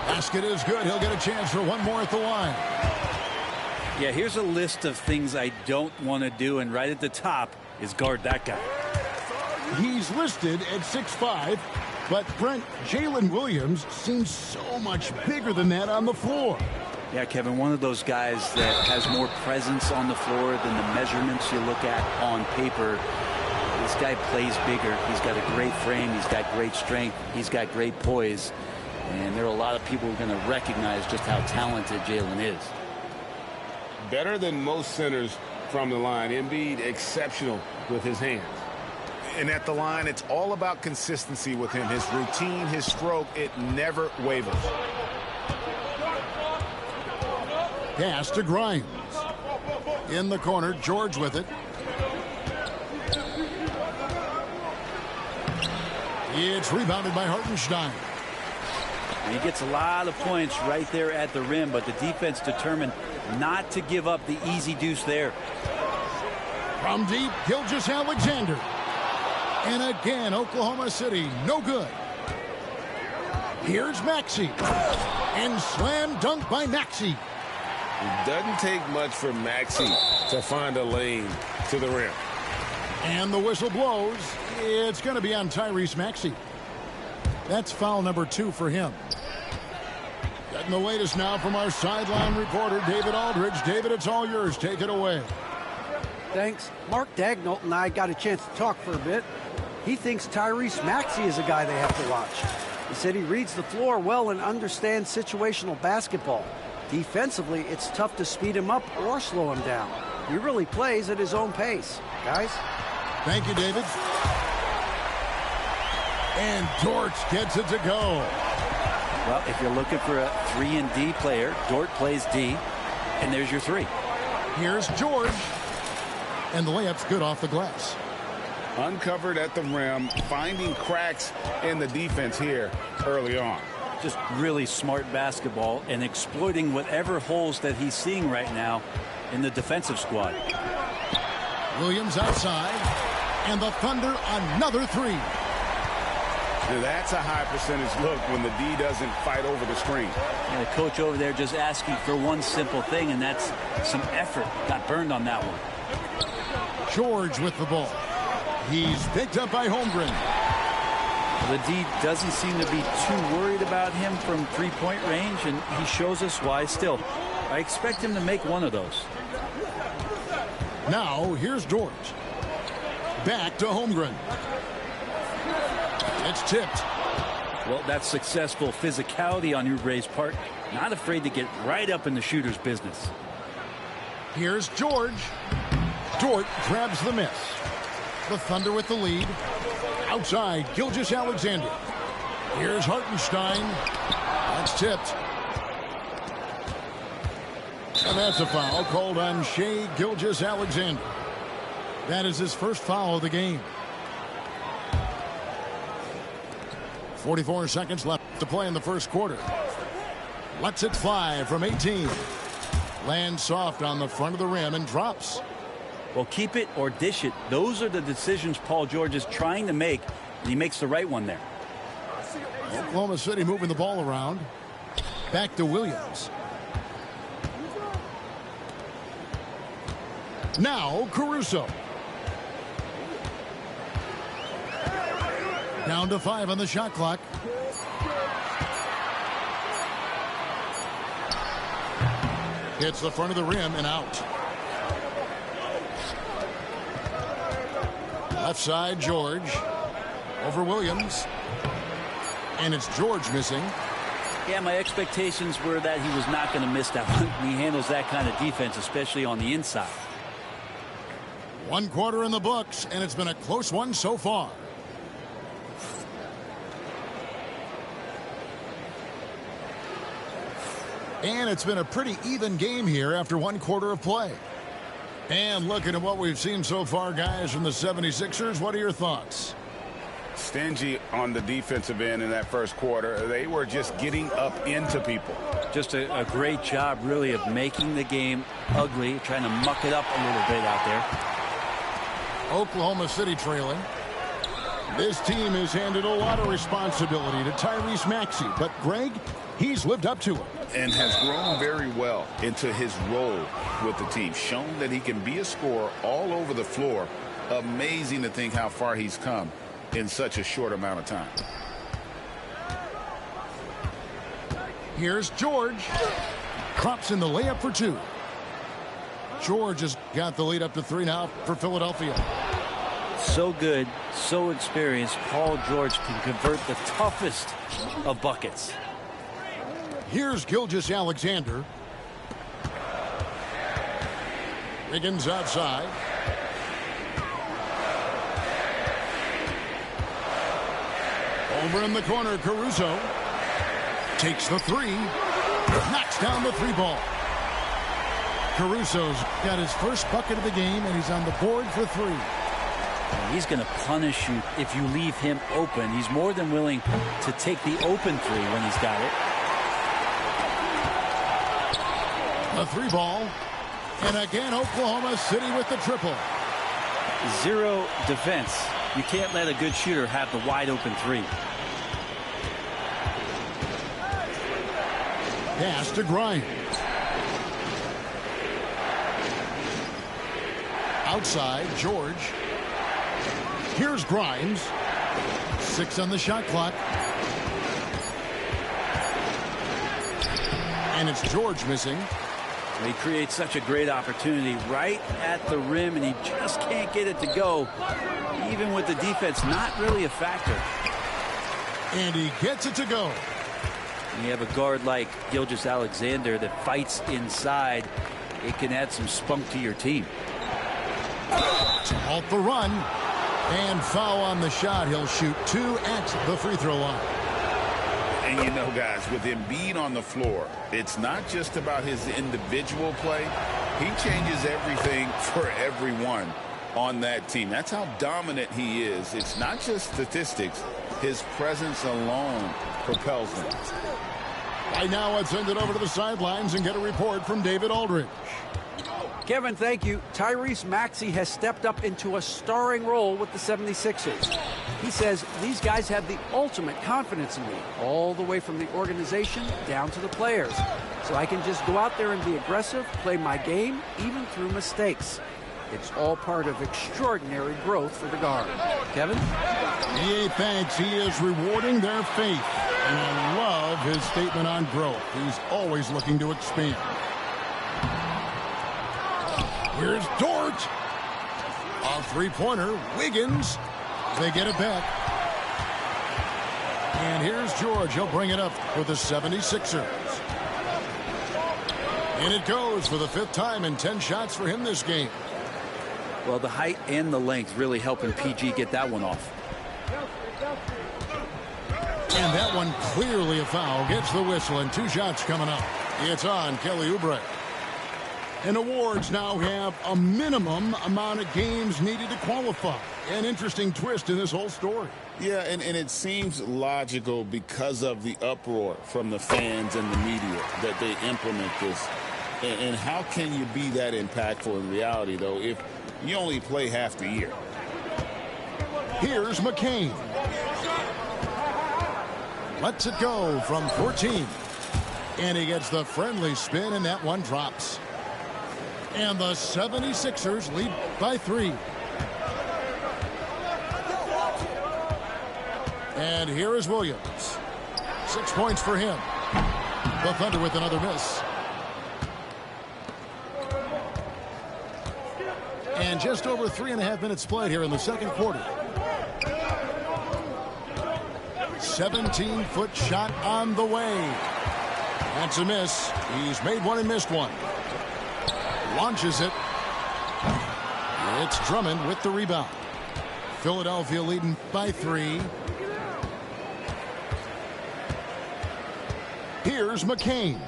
S1: Basket is good. He'll get a chance for one more at the line.
S8: Yeah, here's a list of things I don't want to do, and right at the top is guard that guy.
S1: He's listed at 6'5", but Brent, Jalen Williams seems so much bigger than that on the floor.
S8: Yeah, Kevin, one of those guys that has more presence on the floor than the measurements you look at on paper. This guy plays bigger. He's got a great frame. He's got great strength. He's got great poise. And there are a lot of people who are going to recognize just how talented Jalen is.
S11: Better than most centers from the line. Embiid exceptional with his hands.
S6: And at the line, it's all about consistency with him. His routine, his stroke, it never wavers.
S1: Pass to Grimes. In the corner, George with it. It's rebounded by Hartenstein.
S8: He gets a lot of points right there at the rim, but the defense determined not to give up the easy deuce there.
S1: From deep, Gilgeous-Alexander. And again, Oklahoma City, no good. Here's Maxey. And slam dunk by Maxey.
S11: It doesn't take much for Maxey to find a lane to the rim.
S1: And the whistle blows. It's going to be on Tyrese Maxey. That's foul number 2 for him. Getting the latest now from our sideline reporter, David Aldridge. David, it's all yours. Take it away.
S4: Thanks. Mark Daigneault and I got a chance to talk for a bit. He thinks Tyrese Maxey is a guy they have to watch. He said he reads the floor well and understands situational basketball. Defensively, it's tough to speed him up or slow him down. He really plays at his own pace. Guys?
S1: Thank you, David. And Dort gets it to go.
S8: Well, if you're looking for a 3-and-D player, Dort plays D, and there's your 3.
S1: Here's George. And the layup's good off the glass.
S2: Uncovered at the rim, finding cracks in the defense here early on.
S8: Just really smart basketball and exploiting whatever holes that he's seeing right now in the defensive squad.
S1: Williams outside. And the Thunder another 3.
S2: Now that's a high percentage look when the D doesn't fight over the screen.
S8: And the coach over there just asking for one simple thing, and that's some effort. Got burned on that one.
S1: George with the ball. He's picked up by Holmgren.
S8: The D doesn't seem to be too worried about him from three-point range, and he shows us why still. I expect him to make one of those.
S1: Now, here's George. Back to Holmgren. It's tipped.
S8: Well, that's successful physicality on Oubre's part. Not afraid to get right up in the shooter's business.
S1: Here's George. Dort grabs the miss. The Thunder with the lead. Outside, Gilgeous-Alexander. Here's Hartenstein. That's tipped. And that's a foul called on Shai Gilgeous-Alexander. That is his first foul of the game. 44 seconds left to play in the first quarter. Lets it fly from 18. Lands soft on the front of the rim and drops.
S8: Well, keep it or dish it. Those are the decisions Paul George is trying to make, and he makes the right one there.
S1: Oklahoma City moving the ball around. Back to Williams. Now Caruso. Down to 5 on the shot clock. Hits the front of the rim and out. Left side, George. Over Williams. And it's George missing.
S8: Yeah, my expectations were that he was not going to miss that one. He handles that kind of defense, especially on the inside.
S1: 1 quarter in the books, and it's been a close one so far. And it's been a pretty even game here after 1 quarter of play. And looking at what we've seen so far, guys, from the 76ers, what are your thoughts?
S11: Stingy on the defensive end in that first quarter. They were just getting up into people.
S8: Just a great job, really, of making the game ugly, trying to muck it up a little bit out there.
S1: Oklahoma City trailing. This team has handed a lot of responsibility to Tyrese Maxey, but Greg, he's lived up to it.
S2: And has grown very well into his role with the team. Shown that he can be a scorer all over the floor. Amazing to think how far he's come in such a short amount of time.
S1: Here's George. Drops in the layup for 2. George has got the lead up to 3 now for Philadelphia.
S8: So good, so experienced. Paul George can convert the toughest of buckets.
S1: Here's Gilgeous-Alexander. Wiggins outside. Over in the corner, Caruso takes the 3. Knocks down the 3 ball. Caruso's got his first bucket of the game, and he's on the board for 3.
S8: He's going to punish you if you leave him open. He's more than willing to take the open 3 when he's got it.
S1: The 3 ball. And again, Oklahoma City with the triple.
S8: 0 defense. You can't let a good shooter have the wide open 3.
S1: Pass to Grimes. Outside, George. Here's Grimes. 6 on the shot clock. And it's George missing.
S8: He creates such a great opportunity right at the rim, and he just can't get it to go. Even with the defense not really a factor.
S1: And he gets it to go.
S8: When you have a guard like Gilgeous-Alexander that fights inside, it can add some spunk to your team.
S1: To halt the run. And foul on the shot. He'll shoot 2 at the free throw line.
S2: And you know, guys, with Embiid on the floor, it's not just about his individual play. He changes everything for everyone on that team. That's how dominant he is. It's not just statistics. His presence alone propels them.
S1: Right now, let's send it over to the sidelines and get a report from David Aldridge.
S4: Kevin, thank you. Tyrese Maxey has stepped up into a starring role with the 76ers. He says, these guys have the ultimate confidence in me, all the way from the organization down to the players. So I can just go out there and be aggressive, play my game, even through mistakes. It's all part of extraordinary growth for the guard. Kevin?
S1: EA thanks. He is rewarding their faith. And I love his statement on growth. He's always looking to expand. Here's Dort. A 3-pointer. Wiggins. They get it back. And here's George. He'll bring it up for the 76ers. And it goes for the 5th time and 10 shots for him this game.
S8: Well, the height and the length really helping PG get that one off.
S1: And that one clearly a foul. Gets the whistle and 2 shots coming up. It's on Kelly Oubre. And awards now have a minimum amount of games needed to qualify. An interesting twist in this whole story.
S2: Yeah, and it seems logical because of the uproar from the fans and the media that they implement this. And how can you be that impactful in reality, though, if you only play half the year?
S1: Here's McCain. Lets it go from 14. And he gets the friendly spin, and that one drops. And the 76ers lead by 3. And here is Williams. 6 points for him. The Thunder with another miss. And just over 3.5 minutes played here in the second quarter. 17-foot shot on the way. That's a miss. He's made one and missed one. Launches it. It's Drummond with the rebound. Philadelphia leading by 3. Here's McCain.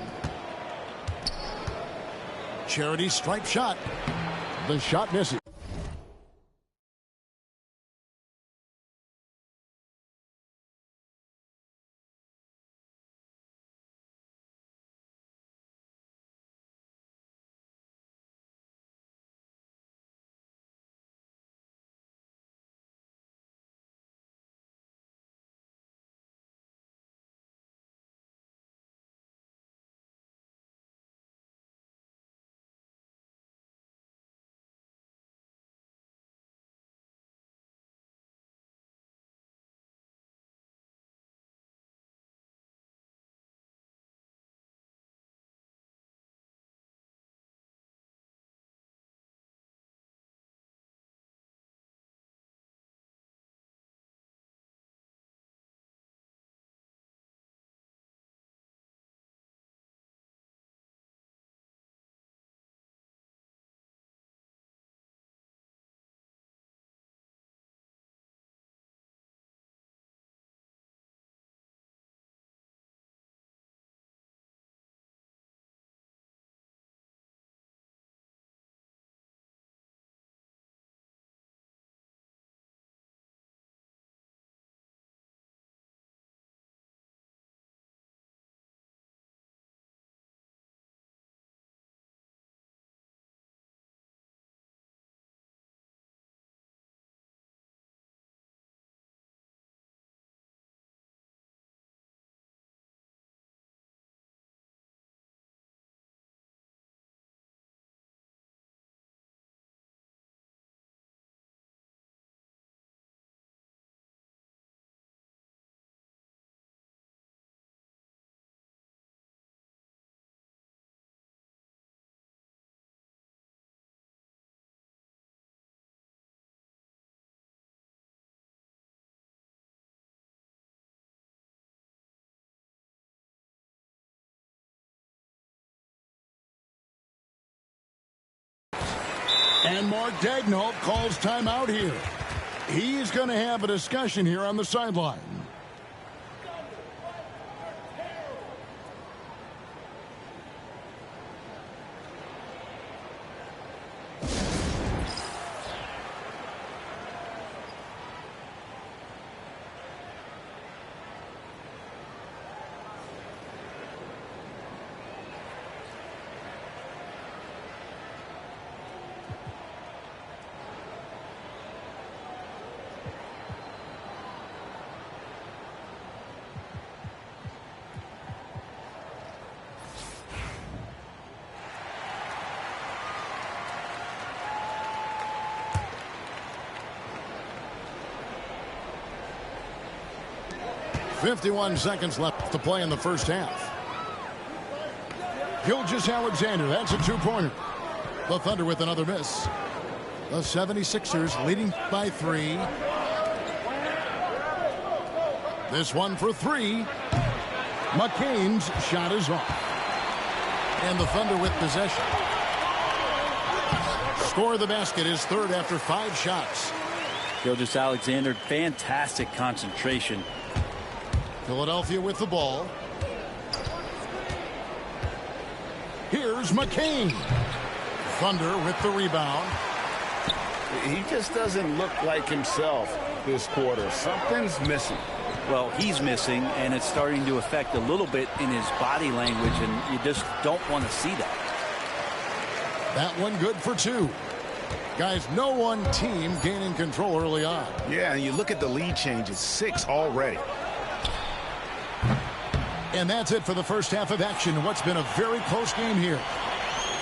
S1: Charity stripe shot. The shot misses. And Mark Daigneault calls timeout here. He's going to have a discussion here on the sideline. .51 seconds left to play in the first half. Gilgeous-Alexander, that's a 2-pointer. The Thunder with another miss. The 76ers leading by 3. This one for three. McCain's shot is off. And the Thunder with possession. Score the basket is third after 5 shots.
S8: Gilgeous-Alexander, fantastic concentration.
S1: Philadelphia with the ball. Here's McCain. Thunder with the rebound.
S11: He just doesn't look like himself this quarter. Something's missing.
S8: Well, he's missing, and it's starting to affect a little bit in his body language, and you just don't want to see that.
S1: That one good for 2. Guys, no one team gaining control early on.
S6: Yeah, and you look at the lead changes, 6 already.
S1: And that's it for the first half of action. What's been a very close game here.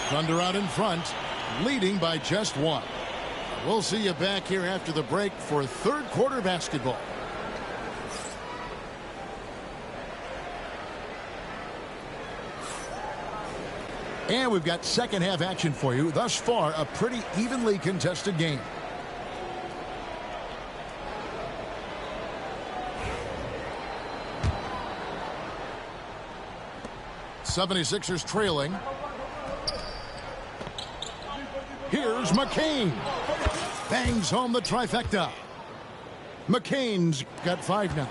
S1: Thunder out in front, leading by just 1. We'll see you back here after the break for third quarter basketball. And we've got second half action for you. Thus far, a pretty evenly contested game. '76ers trailing. Here's McCain. Bangs home the trifecta. McCain's got 5 now.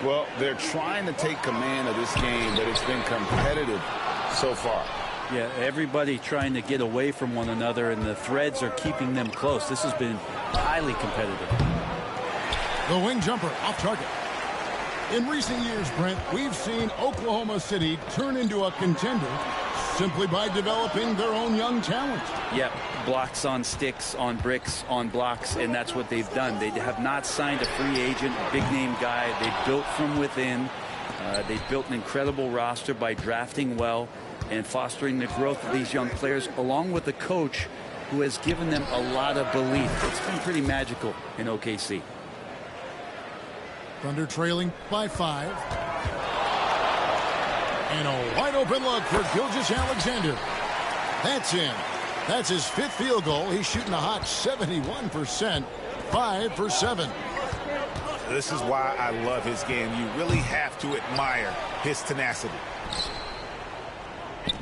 S11: Well, they're trying to take command of this game, but it's been competitive so far.
S8: Yeah, everybody trying to get away from one another, and the threads are keeping them close. This has been highly competitive.
S1: The wing jumper off target. In recent years, Brent, we've seen Oklahoma City turn into a contender simply by developing their own young talent.
S8: Yep, blocks on sticks, on bricks, on blocks, and that's what they've done. They have not signed a free agent, big-name guy. They built from within. They built an incredible roster by drafting well and fostering the growth of these young players, along with a coach who has given them a lot of belief. It's been pretty magical in OKC.
S1: Thunder trailing by 5. And a wide open look for Gilgeous-Alexander. That's in. That's his 5th field goal. He's shooting a hot 71%. 5 for 7.
S6: This is why I love his game. You really have to admire his tenacity.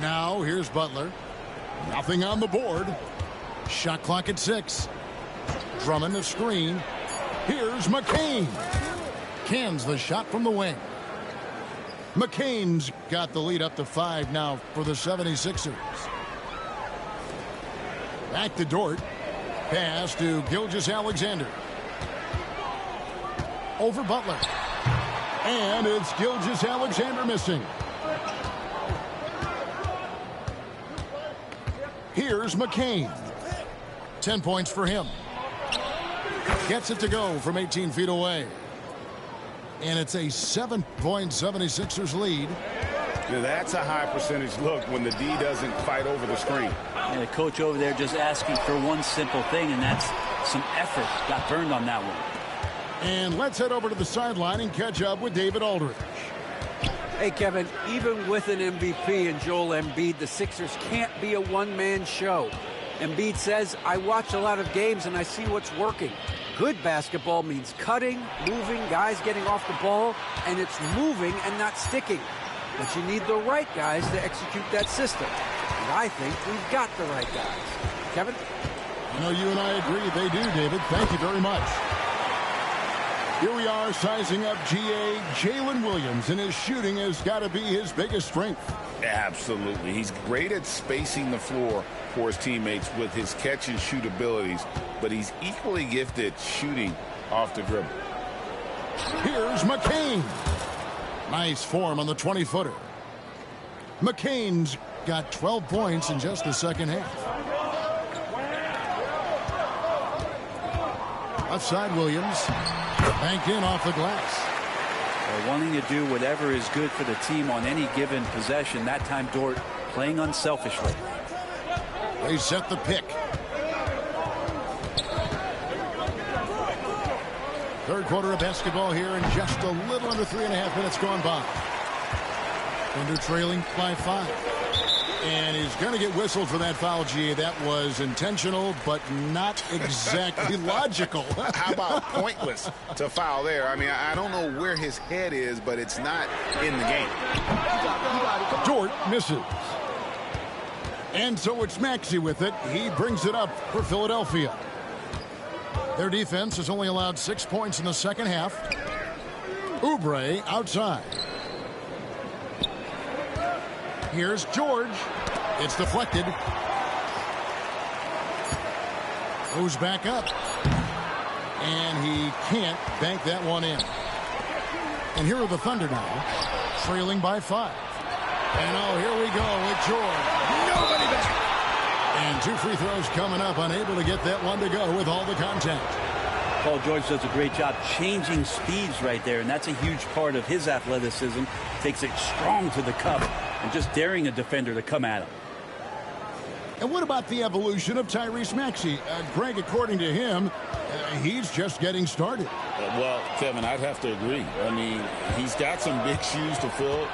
S1: Now here's Butler. Nothing on the board. Shot clock at 6. Drummond a screen. Here's McCain. Cans the shot from the wing. McCain's got the lead up to 5 now for the 76ers. Back to Dort. Pass to Gilgeous-Alexander. Over Butler. And it's Gilgeous-Alexander missing. Here's McCain. 10 points for him. Gets it to go from 18 feet away. And it's a 7-point 76ers lead.
S11: Yeah, that's a high percentage look when the D doesn't fight over the screen.
S8: And the coach over there just asking for one simple thing, and that's some effort. Got burned on that one.
S1: And let's head over to the sideline and catch up with David Aldridge.
S4: Hey, Kevin, even with an MVP and Joel Embiid, the Sixers can't be a one-man show. Embiid says, I watch a lot of games and I see what's working. Good basketball means cutting, moving, guys getting off the ball, and it's moving and not sticking. But you need the right guys to execute that system. And I think we've got the right guys. Kevin?
S1: I know you and I agree they do, David. Thank you very much. Here we are sizing up GA Jalen Williams, and his shooting has got to be his biggest strength.
S2: Absolutely. He's great at spacing the floor for his teammates with his catch and shoot abilities, but he's equally gifted shooting off the dribble.
S1: Here's McCain. Nice form on the 20-footer. McCain's got 12 points in just the second half. Left side, Williams. Banked in off the glass.
S8: Wanting to do whatever is good for the team on any given possession. That time, Dort playing unselfishly.
S1: They set the pick. Third quarter of basketball here, and just a little under 3.5 minutes gone by. Thunder trailing by 5. And he's going to get whistled for that foul, G. That was intentional, but not exactly logical.
S6: How about pointless to foul there? I mean, I don't know where his head is, but it's not in the game.
S1: Dort misses. And so it's Maxey with it. He brings it up for Philadelphia. Their defense has only allowed 6 points in the second half. Oubre outside. Here's George. It's deflected. Goes back up. And he can't bank that one in. And here are the Thunder now, trailing by 5. And oh, here we go with George. Nobody back. And 2 free throws coming up, unable to get that one to go with all the contact.
S8: Paul George does a great job changing speeds right there, and that's a huge part of his athleticism. Takes it strong to the cup and just daring a defender to come at him.
S1: And what about the evolution of Tyrese Maxey? Greg, according to him, he's just getting started.
S2: Well, Kevin, I'd have to agree. I mean, he's got some big shoes to fill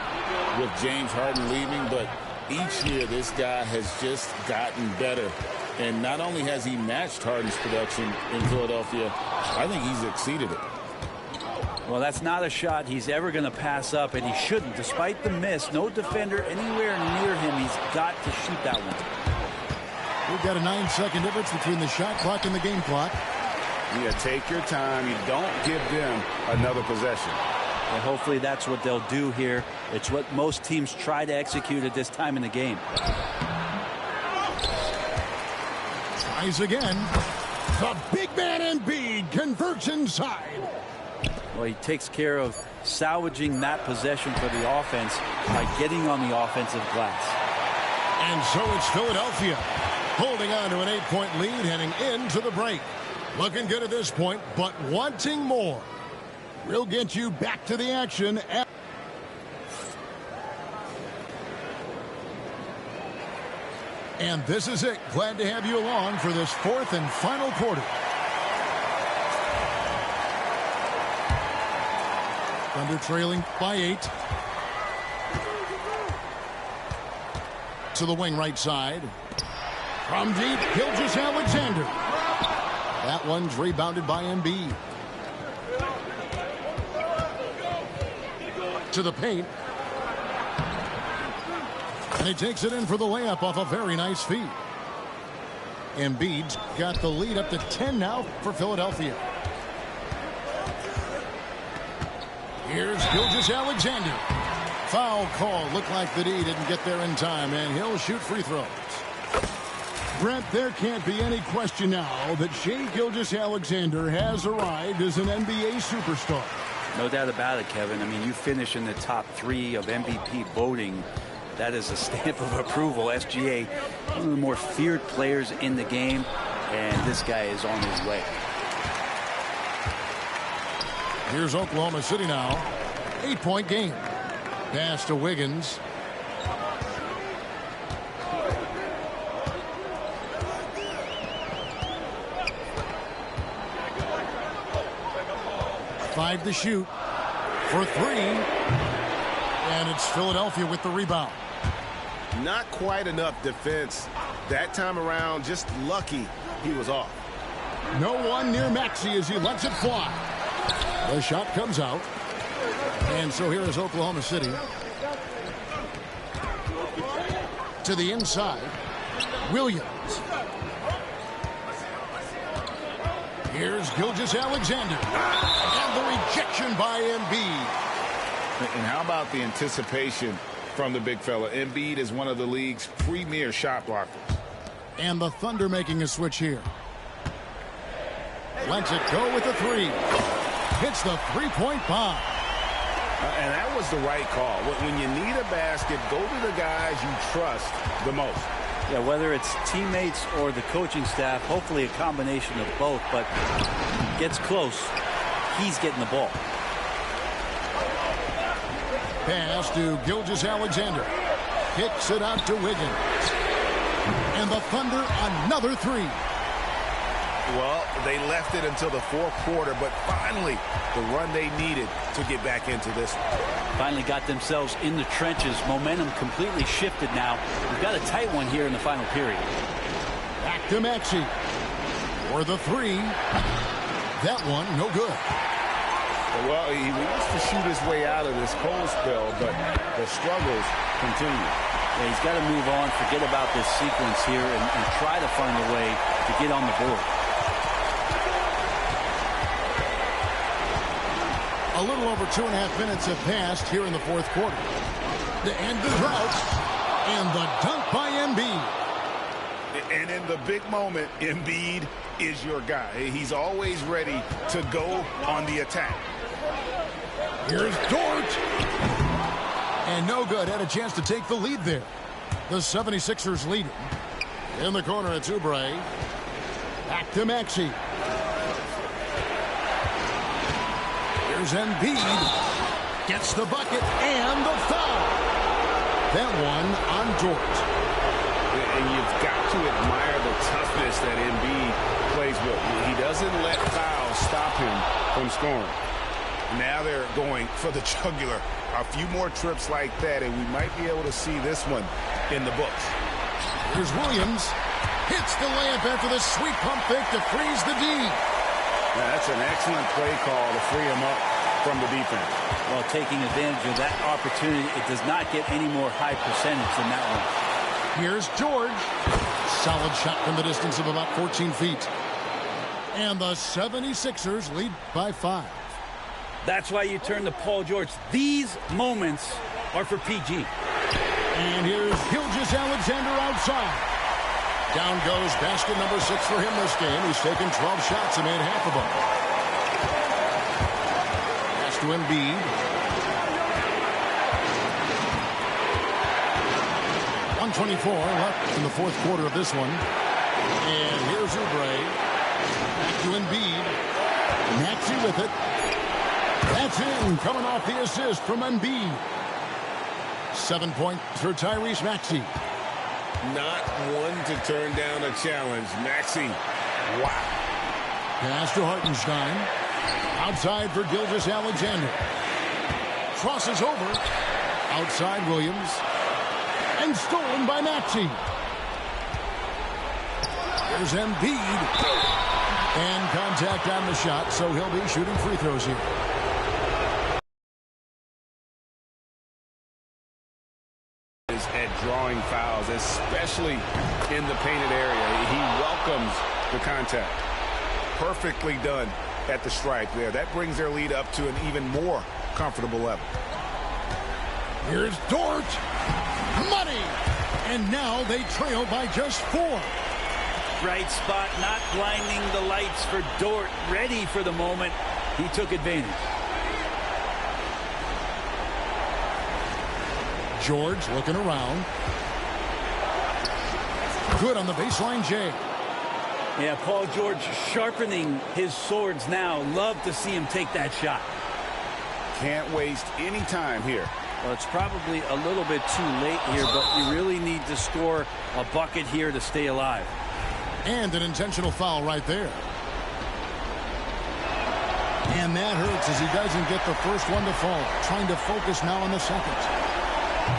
S2: with James Harden leaving, but each year this guy has just gotten better. And not only has he matched Harden's production in Philadelphia, I think he's exceeded it.
S8: Well, that's not a shot he's ever going to pass up, and he shouldn't. Despite the miss, no defender anywhere near him. He's got to shoot that one.
S1: We've got a 9-second difference between the shot clock and the game clock.
S6: Yeah, take your time. You don't give them another possession.
S8: And hopefully that's what they'll do here. It's what most teams try to execute at this time in the game.
S1: Tries again. The big man Embiid converts inside.
S8: Well, he takes care of salvaging that possession for the offense by getting on the offensive glass.
S1: And so it's Philadelphia holding on to an 8-point lead heading into the break. Looking good at this point, but wanting more. We'll get you back to the action. And this is it. Glad to have you along for this 4th and final quarter. Thunder trailing by 8. To the wing right side. From deep, Gilgeous-Alexander. That one's rebounded by Embiid. To the paint. And he takes it in for the layup off a very nice feed. Embiid's got the lead up to 10 now for Philadelphia. Here's Gilgeous-Alexander. Foul call. Looked like the D didn't get there in time, and he'll shoot free throws. Brent, there can't be any question now that Shai Gilgeous-Alexander has arrived as an NBA superstar.
S8: No doubt about it, Kevin. I mean, you finish in the top 3 of MVP voting. That is a stamp of approval. SGA, one of the more feared players in the game, and this guy is on his way.
S1: Here's Oklahoma City now. 8-point game. Pass to Wiggins. Five to shoot for 3. And it's Philadelphia with the rebound.
S6: Not quite enough defense that time around. Just lucky he was off.
S1: No one near Maxey as he lets it fly. The shot comes out. And so here is Oklahoma City. To the inside. Williams. Here's Gilgeous-Alexander. And the rejection by Embiid.
S2: And how about the anticipation from the big fella? Embiid is one of the league's premier shot blockers.
S1: And the Thunder making a switch here. Lets it go with the 3. Hits the 3-point bomb.
S6: And that was the right call. When you need a basket, go to the guys you trust the most.
S8: Yeah, whether it's teammates or the coaching staff, hopefully a combination of both, but gets close, he's getting the ball.
S1: Pass to Gilgeous-Alexander. Kicks it out to Wiggins. And the Thunder another 3.
S6: Well, they left it until the fourth quarter, but finally the run they needed to get back into this one.
S8: Finally got themselves in the trenches. Momentum completely shifted now. We've got a tight one here in the final period.
S1: Back to Maxey for the three. That one, no good.
S11: Well, he wants to shoot his way out of this cold spell, but the struggles continue.
S8: Yeah, he's got to move on, forget about this sequence here, and try to find a way to get on the board.
S1: A little over 2.5 minutes have passed here in the fourth quarter. The end of the drought, and the dunk by Embiid.
S6: And in the big moment, Embiid is your guy. He's always ready to go on the attack.
S1: Here's Dort. And no good. Had a chance to take the lead there. The 76ers lead it. In the corner, it's Oubre. Back to Maxey. Here's Embiid. Gets the bucket and the foul. That one on Dort.
S11: And you've got to admire the toughness that Embiid plays with. He doesn't let fouls stop him from scoring.
S6: Now they're going for the jugular. A few more trips like that, and we might be able to see this one in the books.
S1: Here's Williams. Hits the layup after the sweet pump fake to freeze the D.
S11: Now, that's an excellent play call to free him up from the defense.
S8: Well, taking advantage of that opportunity, it does not get any more high percentage than that one.
S1: Here's George. Solid shot from the distance of about 14 feet. And the 76ers lead by 5.
S8: That's why you turn to Paul George. These moments are for PG.
S1: And here's Gilgeous-Alexander outside. Down goes basket number 6 for him this game. He's taken 12 shots and made half of them. Pass to Embiid. 1:24 left in the fourth quarter of this one. And here's Oubre. Back to Embiid. Maxey with it. That's in, coming off the assist from Embiid. 7 points for Tyrese Maxey.
S11: Not one to turn down a challenge. Maxey, wow.
S1: Pass to Hartenstein. Outside for Gilgeous-Alexander. Crosses over. Outside Williams. And stolen by Maxey. There's Embiid. And contact on the shot, so he'll be shooting free throws here.
S11: At drawing fouls, especially in the painted area. He welcomes the contact.
S6: Perfectly done at the stripe there. That brings their lead up to an even more comfortable level.
S1: Here's Dort. Money. And now they trail by just 4.
S8: Right spot, not blinding the lights for Dort. Ready for the moment. He took advantage.
S1: George looking around. Good on the baseline, Jay.
S8: Yeah, Paul George sharpening his swords now. Love to see him take that shot.
S6: Can't waste any time here.
S8: Well, it's probably a little bit too late here, but you really need to score a bucket here to stay alive.
S1: And an intentional foul right there. And that hurts as he doesn't get the first one to fall. Trying to focus now on the second.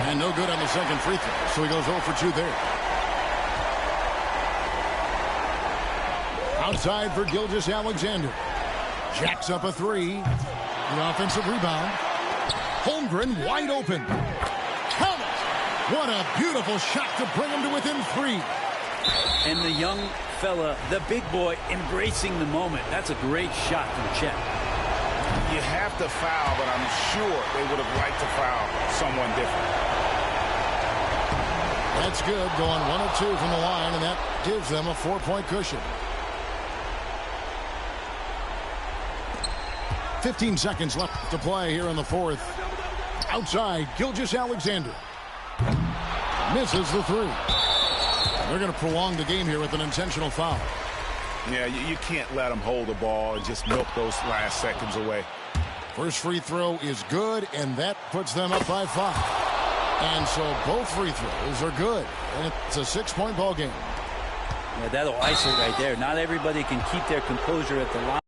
S1: And no good on the second free throw, so he goes 0 for 2 there. Outside for Gilgeous-Alexander. Jacks up a 3. The offensive rebound. Holmgren wide open. Count it! What a beautiful shot to bring him to within 3.
S8: And the young fella, the big boy, embracing the moment. That's a great shot from Chet.
S6: You have to foul, but I'm sure they would have liked to foul someone different.
S1: That's good. Going 1 of 2 from the line, and that gives them a 4-point cushion. 15 seconds left to play here in the fourth. Outside, Gilgeous-Alexander. Misses the 3. They're going to prolong the game here with an intentional foul.
S6: Yeah, you can't let them hold the ball and just milk those last seconds away.
S1: First free throw is good, and that puts them up by 5. And so both free throws are good, and it's a 6-point ball game.
S8: Yeah, that'll ice it right there. Not everybody can keep their composure at the line.